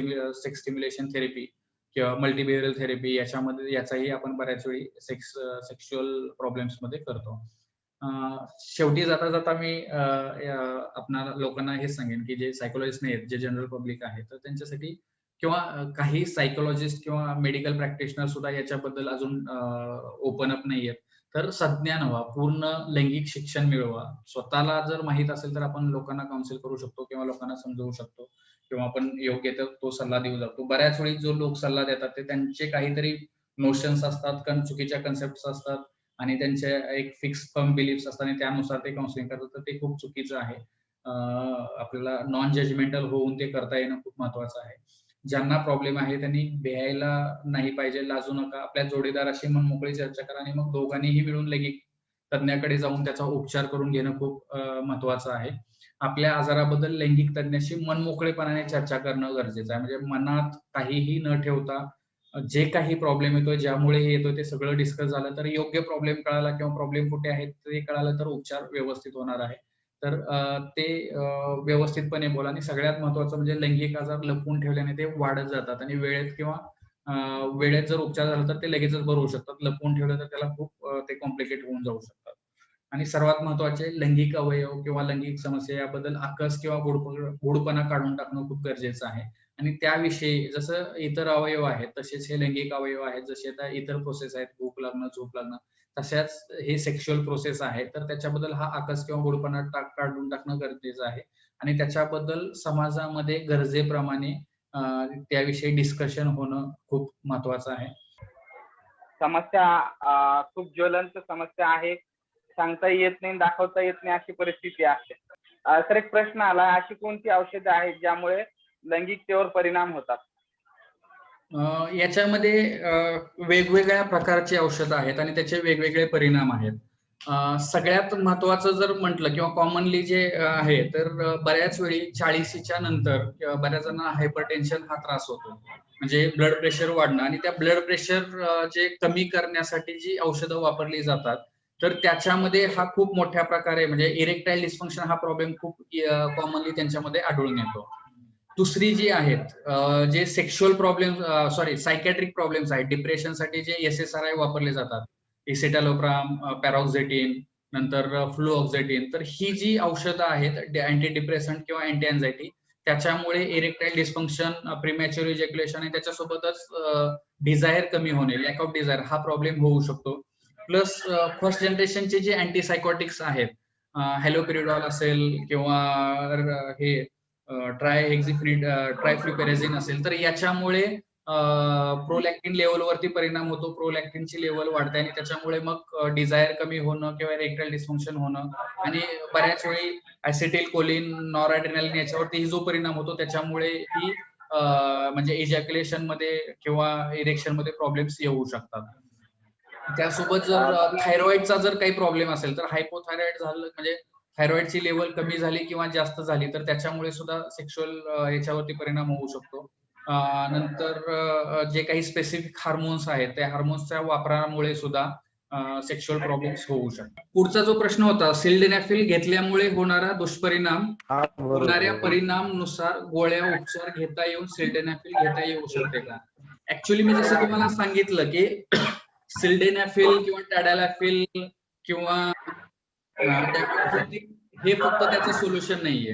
स्टिम्युलेशन थेरपी किंवा मल्टीबिहेवियरल थेरपी याचाही आपण बऱ्याच वेळी सेक्शुअल प्रॉब्लेम्समध्ये करतो. शेवटी जाता मी आपल्या लोकांना हेच सांगेन, की जे सायकॉलॉजिस्ट नाहीयेत, जे जनरल पब्लिक आहे, तर त्यांच्यासाठी किंवा काही सायकोलॉजिस्ट किंवा मेडिकल प्रॅक्टिशनर सुद्धा याच्याबद्दल अजून ओपन अप नाहीयेत. तर संज्ञान व्हा, पूर्ण लैंगिक शिक्षण मिळवा. स्वतःला जर माहित असेल तर आपण लोकांना काउन्सिल करू शकतो किंवा लोकांना समजवू शकतो किंवा आपण योग्य तो सल्ला देऊ शकतो. बऱ्याच वेळी जो लोक सल्ला देतात ते त्यांचे काहीतरी नोशन्स असतात, चुकीच्या कन्सेप्ट असतात आणि त्यांचे एक फिक्स फर्म बिलीफ्स असतात आणि त्यानुसार ते काउन्सिलिंग करतात, तर ते खूप चुकीचं आहे. आपल्याला नॉन जजमेंटल होऊन ते करता येणं खूप महत्वाचं आहे. ज्यांना प्रॉब्लेम आहे त्यांनी भ्यायला नाही पाहिजे, लाजू नका. आपल्या जोडीदाराशी मनमोकळी चर्चा करा आणि मग दोघांनीही मिळून लैंगिक तज्ञाकडे जाऊन त्याचा उपचार करून घेणं खूप महत्वाचं आहे. आपल्या आजाराबद्दल लैंगिक तज्ञाशी मनमोकळेपणाने चर्चा करणं गरजेचं आहे. म्हणजे मनात काहीही न ठेवता जे काही प्रॉब्लेम येतोय, ज्यामुळे हे येतोय ते सगळं डिस्कस झालं तर योग्य प्रॉब्लेम कळाला किंवा प्रॉब्लेम कुठे आहे ते कळालं तर उपचार व्यवस्थित होणार आहे. तर ते व्यवस्थितपणे बोला आणि सगळ्यात महत्वाचं म्हणजे लैंगिक आजार लपवून ठेवल्याने ते वाढत जातात आणि वेळेत किंवा वेळेत जर उपचार झाला तर ते लगेचच बरं होऊ शकतात. लपवून ठेवलं तर त्याला खूप ते कॉम्प्लिकेट होऊन जाऊ शकतात. आणि सर्वात महत्वाचे लैंगिक अवयव किंवा लैंगिक समस्या याबद्दल आकस किंवा गोडपणा काढून टाकणं खूप गरजेचं आहे. आणि त्याविषयी जसं इतर अवयव आहेत तसेच हे लैंगिक अवयव आहेत, जसे आता इतर प्रोसेस आहेत, भूक लागणं, झोप लागणं, तशाच हे सेक्शुअल प्रोसेस आहे. तर त्याच्याबद्दल हा आकस किंवा गोडपणा काढून टाकणं गरजेचं आहे आणि त्याच्याबद्दल समाजामध्ये गरजेप्रमाणे त्याविषयी डिस्कशन होणं खूप महत्वाचं आहे. समस्या खूप ज्वलंत समस्या आहे, सांगता येत नाही, दाखवता येत नाही अशी परिस्थिती आहे. सर एक प्रश्न आला, अशी कोणती औषधं आहेत ज्यामुळे लैंगिकतेवर परिणाम होतात? याच्यामध्ये वेगवेगळ्या प्रकारची औषधं आहेत आणि त्याचे वेगवेगळे परिणाम आहेत. सगळ्यात महत्वाचं जर म्हटलं किंवा कॉमनली जे आहे तर बऱ्याच वेळी 40च्या नंतर किंवा बऱ्याच जणांना हायपरटेन्शन हा त्रास होतो. म्हणजे ब्लड प्रेशर वाढणं आणि त्या ब्लड प्रेशर जे कमी करण्यासाठी जी औषधं वापरली जातात, तर त्याच्यामध्ये हा खूप मोठ्या प्रकारे म्हणजे इरेक्टाईल डिस्फंक्शन हा प्रॉब्लेम खूप कॉमनली त्यांच्यामध्ये आढळून येतो. दुसरी जी आहेत जे सेक्शुअल प्रॉब्लेम सायकॅट्रिक प्रॉब्लेम्स आहेत, डिप्रेशनसाठी जे SSRI वापरले जातात, एसिटालोप्राम, पॅरोक्झेटिन, नंतर फ्लुऑक्झेटिन, तर ही जी औषधं आहेत अँटी डिप्रेसंट किंवा अँटी अँझायटी, त्याच्यामुळे इरेक्टाईल डिस्फंक्शन, प्रीमॅच्युअर इजॅक्युलेशन आणि त्याच्यासोबतच डिझायर कमी होणे, लॅक ऑफ डिझायर हा प्रॉब्लेम होऊ शकतो. प्लस फर्स्ट जनरेशनचे जे अँटीसायकॉटिक्स आहेत, हॅलोपेरिडॉल असेल किंवा हे ट्रायफ्लुपेराझिन असेल, तर याच्यामुळे प्रोलॅक्टिन लेवलवरती परिणाम होतो. प्रोलॅक्टिनची लेवल वाढते आणि त्याच्यामुळे मग डिझायर कमी होणं किंवा इरेक्टाईल डिस्फंक्शन होणं आणि बऱ्याच वेळी ऍसिटिल कोलिन, नॉरएड्रेनालिन याच्यावरती जो परिणाम होतो त्याच्यामुळे ही म्हणजे इजॅक्युलेशन मध्ये किंवा इरेक्शन मध्ये प्रॉब्लेम्स येऊ शकतात. त्यासोबत जर थायरॉइडचा जर काही प्रॉब्लेम असेल तर हायपोथायरॉइड झालं म्हणजे थायरॉइडची लेवल कमी झाली किंवा जास्त झाली तर त्याच्यामुळे सुद्धा सेक्शुअल याच्यावरती परिणाम होऊ शकतो. नंतर जे काही स्पेसिफिक हार्मोन्स आहेत त्या हार्मोन्सच्या वापरामुळे सुद्धा सेक्शुअल प्रॉब्लेम्स होऊ शकतात. पुढचा जो प्रश्न होता, सिल्डेनाफिल घेतल्यामुळे होणारा दुष्परिणाम, होणाऱ्या परिणामानुसार गोळ्या उपचार घेता येऊन सिल्डेनाफिल घेता येऊ शकते का? ऍक्च्युअली मी जसं तुम्हाला सांगितलं की सिल्डेनाफिल किंवा टॅडालाफिल किंवा हे फक्त त्याचं सोल्युशन नाहीये.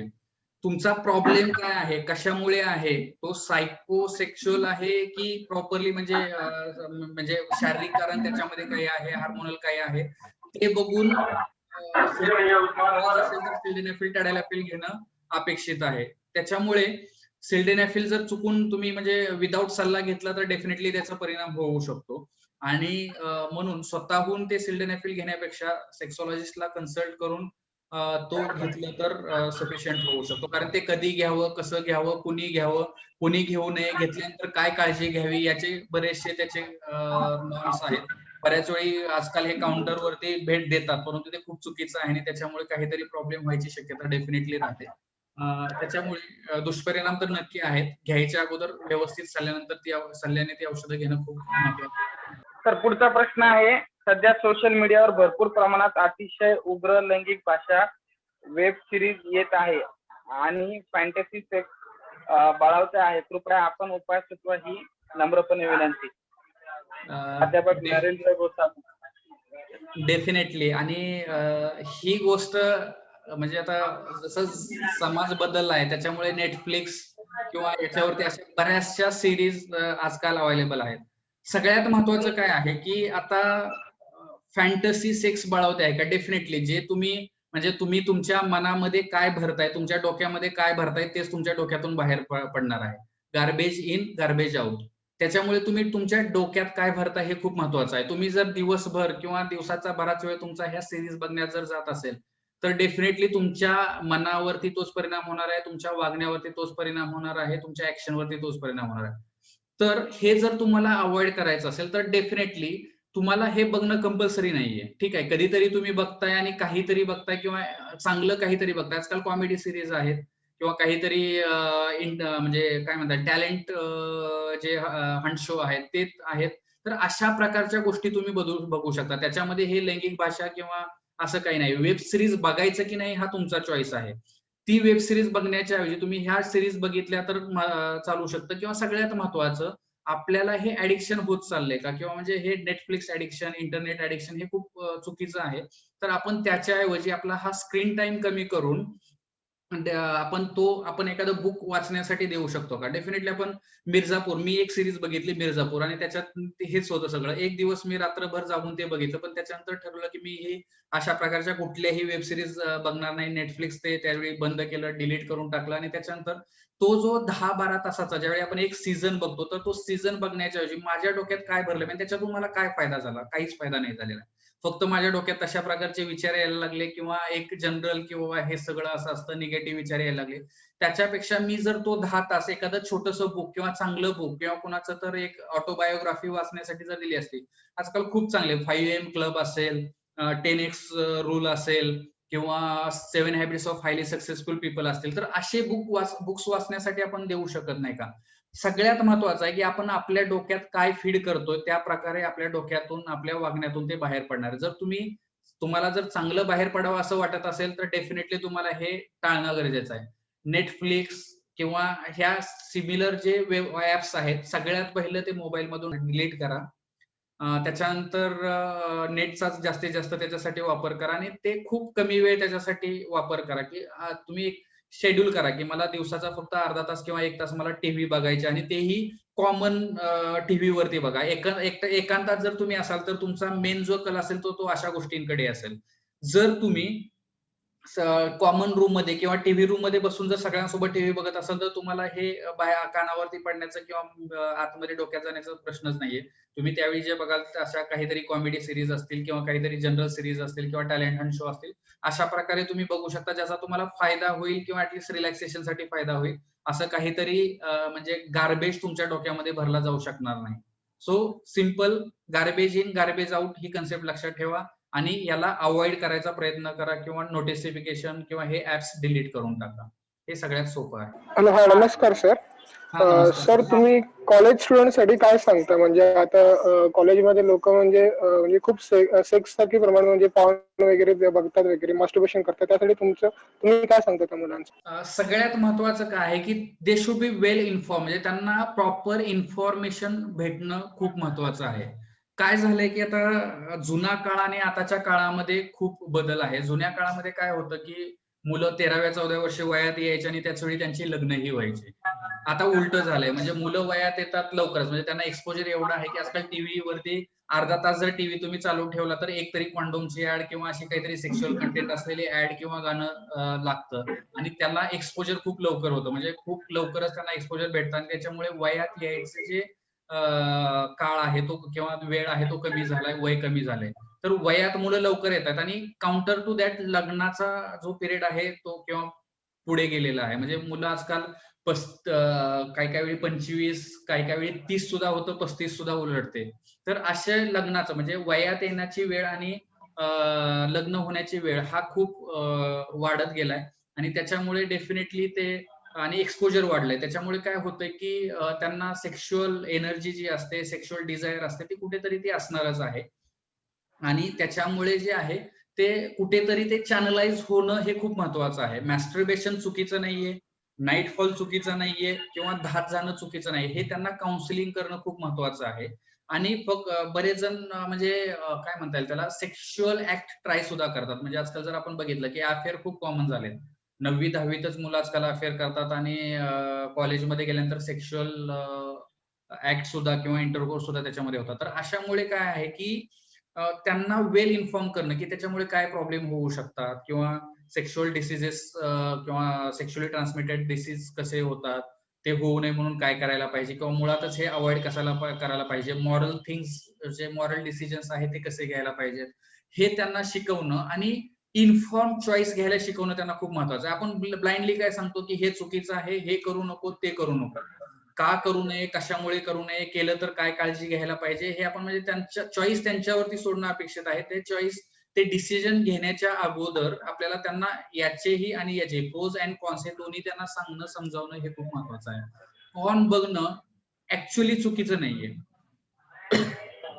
तुमचा प्रॉब्लेम काय आहे, कशामुळे आहे, तो सायकोसेक्शुअल आहे की प्रॉपरली म्हणजे शारीरिक कारण त्याच्यामध्ये काही आहे, हार्मोनल काही आहे, ते बघून असेल तर सिल्डेनाफिल, टॅडालाफिल घेणं अपेक्षित आहे. त्याच्यामुळे सिल्डेनाफिल जर चुकून तुम्ही म्हणजे विदाऊट सल्ला घेतला तर डेफिनेटली त्याचा परिणाम होऊ शकतो आणि म्हणून स्वतःहून ते सिल्डेनाफिल घेण्यापेक्षा सेक्सॉलॉजिस्टला कन्सल्ट करून तो घेतलं तर सफिशियंट होऊ शकतो. कारण ते कधी घ्यावं, कसं घ्यावं, कुणी घेऊ नये, घेतल्यानंतर काय काळजी घ्यावी याचे बरेचसे त्याचे नॉर्म्स आहेत. बऱ्याच वेळी आजकाल हे काउंटरवरती भेट देतात, परंतु ते खूप चुकीचं आहे आणि त्याच्यामुळे काहीतरी प्रॉब्लेम व्हायची शक्यता डेफिनेटली राहते. त्याच्यामुळे दुष्परिणाम तर नक्की आहेत. घ्यायच्या अगोदर व्यवस्थित सल्ल्याने ती औषधं घेणं खूप महत्त्वाचं. तर पुढचा प्रश्न आहे, सध्या सोशल मीडियावर भरपूर प्रमाणात अतिशय उग्र लैंगिक भाषा वेब सिरीज येत आहे आणि फॅन्टसी सेक्स बळावते आहे. कृपया आपण उपाय सुचवा ही नम्रपणे विनंती. अध्यापक नरेंद्र गोसावी. डेफिनेटली. आणि ही गोष्ट म्हणजे आता जसं समाज बदलला आहे त्याच्यामुळे नेटफ्लिक्स किंवा याच्यावरती अशा बऱ्याचशा सिरीज आजकाल अवेलेबल आहेत. सगळ्यात महत्वाचं काय आहे की आता फॅन्टसी सेक्स बळावते आहे का? डेफिनेटली जे तुम्ही म्हणजे तुम्ही तुमच्या मनामध्ये काय भरताय, तुमच्या डोक्यामध्ये काय भरताय तेच तुमच्या डोक्यातून बाहेर पडणार आहे. Garbage in garbage out. त्याच्यामुळे तुम्ही तुमच्या डोक्यात काय भरताय हे खूप महत्वाचं आहे. तुम्ही जर दिवसभर किंवा दिवसाचा बराच वेळ तुमचा ह्या सिरीज बघण्यात जर जात असेल तर डेफिनेटली तुमच्या मनावरती तोच परिणाम होणार आहे, तुमच्या वागण्यावरती तोच परिणाम होणार आहे, तुमच्या ऍक्शनवरती तोच परिणाम होणार आहे. तर हे जर तुम्हाला अवॉइड करायचं असेल तर डेफिनेटली तुम्हाला हे बघणं कंपल्सरी नाहीये. ठीक आहे, कधीतरी तुम्ही बघताय आणि काहीतरी बघताय किंवा चांगलं काहीतरी बघताय. आजकाल कॉमेडी सिरीज आहेत किंवा काहीतरी म्हणजे काय म्हणतात टॅलेंट जे हंट शो आहेत ते आहेत. तर अशा प्रकारच्या गोष्टी तुम्ही बघू शकता. त्याच्यामध्ये हे लैंगिक भाषा किंवा असं काही नाही. वेब सिरीज बघायचं की नाही हा तुमचा चॉईस आहे. ती वेब सिरीज बघण्याच्या ऐवजी तुम्ही ह्या सिरीज बघितल्या तर चालू शकतं. किंवा सगळ्यात महत्वाचं आपल्याला हे ऍडिक्शन होत चाललंय का? किंवा म्हणजे हे नेटफ्लिक्स ऍडिक्शन, इंटरनेट ऍडिक्शन हे खूप चुकीचं आहे. तर आपण त्याच्याऐवजी आपला हा स्क्रीन टाइम कमी करून आपण एखादं बुक वाचण्यासाठी देऊ शकतो का? डेफिनेटली आपण मिर्झापूर, मी एक सिरीज बघितली मिर्झापूर आणि त्याच्यात हेच होतं सगळं. एक दिवस मी रात्रभर जागून ते बघितलं, पण त्याच्यानंतर ठरवलं की मी ही अशा प्रकारच्या कुठल्याही वेब सिरीज बघणार नाही. नेटफ्लिक्स ते त्यावेळी बंद केलं, डिलीट करून टाकलं आणि त्याच्यानंतर तो जो 10-12 तासाचा ज्यावेळी आपण एक सीझन बघतो तर तो सीझन बघण्याच्या ऐवजी माझ्या डोक्यात काय भरलं म्हणजे त्याच्यातून मला काय फायदा झाला? काहीच फायदा नाही झालेला. फक्त माझ्या डोक्यात तशा प्रकारचे विचार यायला लागले किंवा एक जनरल किंवा हे सगळं असं असतं निगेटिव्ह विचार यायला लागले. त्याच्यापेक्षा मी जर तो 10 तास एखादं छोटंसं बुक किंवा चांगलं बुक किंवा कुणाचं तर एक ऑटोबायोग्राफी वाचण्यासाठी जर दिली असती. आजकाल खूप चांगले 5 AM क्लब असेल, 10X रूल असेल किंवा 7 habits of highly successful people असतील, तर असे बुक्स वाचण्यासाठी आपण देऊ शकत नाही का? सगळ्यात महत्वाचं आहे की आपण आपल्या डोक्यात काय फीड करतोय त्या प्रकारे आपल्या डोक्यातून आपल्या वागण्यातून ते बाहेर पडणार. जर तुम्हाला जर चांगलं बाहेर पडावं असं वाटत असेल तर डेफिनेटली तुम्हाला हे टाळणं गरजेचं आहे. नेटफ्लिक्स किंवा ह्या सिमिलर जे वेब ऍप्स आहेत सगळ्यात पहिलं ते मोबाईल मधून डिलीट करा. त्याच्यानंतर नेटचा जास्तीत जास्त त्याच्यासाठी वापर करा आणि ते खूप कमी वेळ त्याच्यासाठी वापर करा की तुम्ही एक शेड्यूल करा की मला दिवसाचा फक्त अर्धा तास किंवा 1 तास मला टीव्ही बघायचे आणि तेही कॉमन टीव्ही वरती बघा. एकांतात जर तुम्ही असाल तर तुमचा मेन जो कल असेल तो अशा गोष्टींकडे असेल. जर तुम्ही कॉमन रूम मध्ये किंवा टीव्ही रूम मध्ये बसून जर सगळ्यांसोबत टीव्ही बघत असाल तर तुम्हाला हे कानावरती पडण्याचं किंवा आतमध्ये डोक्यात जाण्याचा प्रश्नच नाहीये. तुम्ही त्यावेळी जे बघाल अशा काहीतरी कॉमेडी सिरीज असतील किंवा काहीतरी जनरल सिरीज असतील किंवा टॅलेंट हंट शो असतील. अशा प्रकारे तुम्ही बघू शकता ज्याचा तुम्हाला फायदा होईल किंवा ऍटलीस्ट रिलॅक्सेशन साठी फायदा होईल. असं काहीतरी म्हणजे गार्बेज तुमच्या डोक्यामध्ये भरला जाऊ शकणार नाही. So simple garbage in garbage out he concept लक्षात ठेवा आणि याला अवॉइड करायचा प्रयत्न करा किंवा नोटिफिकेशन किंवा हे ऍप्स डिलीट करून टाका. हे सगळ्यात सोपं आहे. हॅलो, हा नमस्कार सर. हा नमस्कार सर तुम्ही कॉलेज स्टुडंट साठी काय सांगता? म्हणजे आता कॉलेजमध्ये लोक म्हणजे खूप सेक्स साठी प्रमाण म्हणजे पॉर्न वगैरे बघतात वगैरे मास्टरबेशन करतात, त्यासाठी तुम्ही काय सांगता त्या मुलांचं? सगळ्यात महत्वाचं काय आहे की they should be well inform, म्हणजे त्यांना प्रॉपर इन्फॉर्मेशन भेटणं खूप महत्वाचं आहे. काय झालंय की आता जुना काळ आणि आताच्या काळामध्ये खूप बदल आहे. जुन्या काळामध्ये काय होतं की मुलं 13व्या-14व्या वर्षी वयात यायची आणि त्याच वेळी त्यांची लग्नही व्हायची. आता उलट झालंय, म्हणजे मुलं वयात येतात लवकरच, म्हणजे त्यांना एक्सपोजर एवढं आहे की आजकाल टीव्ही वरती अर्धा तास जर टीव्ही तुम्ही चालू ठेवला तर एक तरी कॉन्डोमची ऍड किंवा अशी काहीतरी सेक्शुअल कंटेंट असलेली ऍड किंवा गाणं लागतं आणि त्याला एक्सपोजर खूप लवकर होतं, म्हणजे खूप लवकरच त्यांना एक्सपोजर भेटतं आणि त्याच्यामुळे वयात यायचे जे काळ आहे तो किंवा वेळ आहे तो कमी झालाय, वय कमी झालंय. तर वयात मुलं लवकर येतात आणि काउंटर टू दॅट लग्नाचा जो पिरियड आहे तो किंवा पुढे गेलेला आहे. म्हणजे मुलं आजकाल काही वेळी 25, काही वेळी 30 सुद्धा होतं, 35 सुद्धा उलटते. तर अशा लग्नाचं म्हणजे वयात येण्याची वेळ आणि लग्न होण्याची वेळ हा खूप वाढत गेलाय आणि त्याच्यामुळे डेफिनेटली ते आणि एक्सपोजर वाढलंय. त्याच्यामुळे काय होतंय की त्यांना सेक्शुअल एनर्जी जी असते, सेक्शुअल डिझायर असते ती कुठेतरी ती असणारच आहे आणि त्याच्यामुळे जे आहे ते कुठेतरी ते चॅनलाइज होणं हे खूप महत्वाचं आहे. मॅस्टरबेशन चुकीचं नाहीये, नाईटफॉल चुकीचा नाहीये किंवा धात जाणं चुकीचं नाही, हे त्यांना काउन्सिलिंग करणं खूप महत्वाचं आहे. आणि बरेच जण म्हणजे काय म्हणता येईल त्याला सेक्शुअल ऍक्ट ट्राय सुद्धा करतात. म्हणजे आजकाल जर आपण बघितलं की अफेअर खूप कॉमन झाले, 9वी 10वीतच मुलं आजकाल अफेअर करतात आणि कॉलेजमध्ये गेल्यानंतर सेक्शुअल ऍक्ट सुद्धा किंवा इंटरकोर्स सुद्धा त्याच्यामध्ये होतात. तर अशामुळे काय आहे की त्यांना वेल इन्फॉर्म करणं की त्याच्यामुळे काय प्रॉब्लेम होऊ शकतात किंवा सेक्शुअल डिसीजेस किंवा सेक्शुअली ट्रान्समिटेड डिसीज कसे होतात, ते होऊ नये म्हणून काय करायला पाहिजे किंवा मुळातच हे अवॉइड करायला पाहिजे, मॉरल थिंग्स जे मॉरल डिसिजन्स आहेत ते कसे घ्यायला पाहिजेत हे त्यांना शिकवणं आणि इन्फॉर्म चॉईस घ्यायला शिकवणं त्यांना खूप महत्वाचं आहे. आपण ब्लाइंडली काय सांगतो की हे चुकीचं आहे, हे करू नको, ते करू नको, का करू नये, कशामुळे करू नये, केलं तर काय काळजी घ्यायला पाहिजे, हे आपण म्हणजे त्यांच्या चॉईस त्यांच्यावरती सोडणं अपेक्षित आहे. ते चॉईस ते डिसिजन घेण्याच्या अगोदर आपल्याला त्यांना याचेही आणि याचे प्रोज अँड कॉन्स हे दोन्ही त्यांना सांगणं समजावणं हे खूप महत्वाचं आहे. पॉर्न बघणं ऍक्च्युअली चुकीचं नाहीये.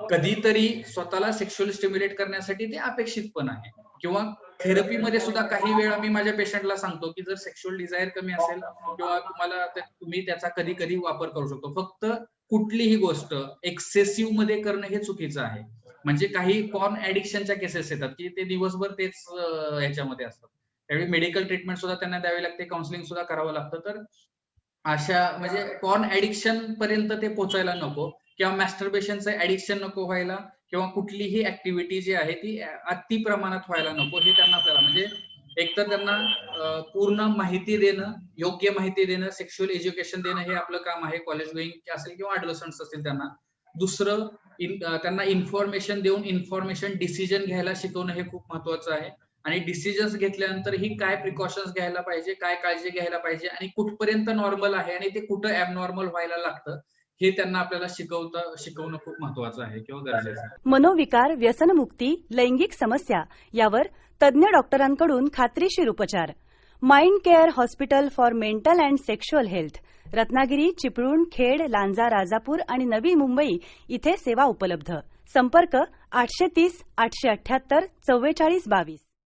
कधीतरी स्वतःला सेक्शुअल स्टिम्युलेट करण्यासाठी ते अपेक्षित पण आहे किंवा थेरपीमध्ये सुद्धा काही वेळा मी माझ्या पेशंटला सांगतो की जर सेक्शुअल डिझायर कमी असेल किंवा तुम्ही त्याचा कधी कधी वापर करू शकतो. फक्त कुठलीही गोष्ट एक्सेसिव्ह मध्ये करणं हे चुकीचं आहे. म्हणजे काही पॉर्न ऍडिक्शनच्या केसेस येतात की ते दिवसभर तेच ह्याच्यामध्ये असतात, त्यावेळी मेडिकल ट्रीटमेंट सुद्धा त्यांना द्यावी लागते, काउन्सिलिंग सुद्धा करावं लागतं. तर अशा म्हणजे पॉर्न ऍडिक्शन पर्यंत ते पोहोचायला नको किंवा मॅस्टरबेशनचं ऍडिक्शन नको व्हायला किंवा कुठलीही ऍक्टिव्हिटी जी आहे ती अति प्रमाणात व्हायला नको, हे त्यांना आपल्याला म्हणजे एकतर त्यांना पूर्ण माहिती देणं, योग्य माहिती देणं, सेक्शुअल एज्युकेशन देणं हे आपलं काम आहे, कॉलेज गोईंग असेल किंवा ॲडोलसंट्स असतील त्यांना. दुसरं त्यांना इन्फॉर्मेशन देऊन इन्फॉर्मेशन डिसिजन घ्यायला शिकवणं हे खूप महत्वाचं आहे आणि डिसिजन्स घेतल्यानंतर ही काय प्रिकॉशन्स घ्यायला पाहिजे, काय काळजी घ्यायला पाहिजे आणि कुठपर्यंत नॉर्मल आहे आणि ते कुठं ॲबनॉर्मल व्हायला लागतं हे त्यांना आपल्याला शिकवणं खूप महत्वाचं आहे किंवा गरजेचं आहे. मनोविकार, व्यसनमुक्ती, लैंगिक समस्या यावर तज्ज्ञ डॉक्टरांकडून खात्रीशीर उपचार. Mind care hospital for mental and sexual health, Ratnagiri, Chiplun, Khed, Lanja, Rajapur आणि नवी मुंबई इथे सेवा उपलब्ध. संपर्क 830 878 4422.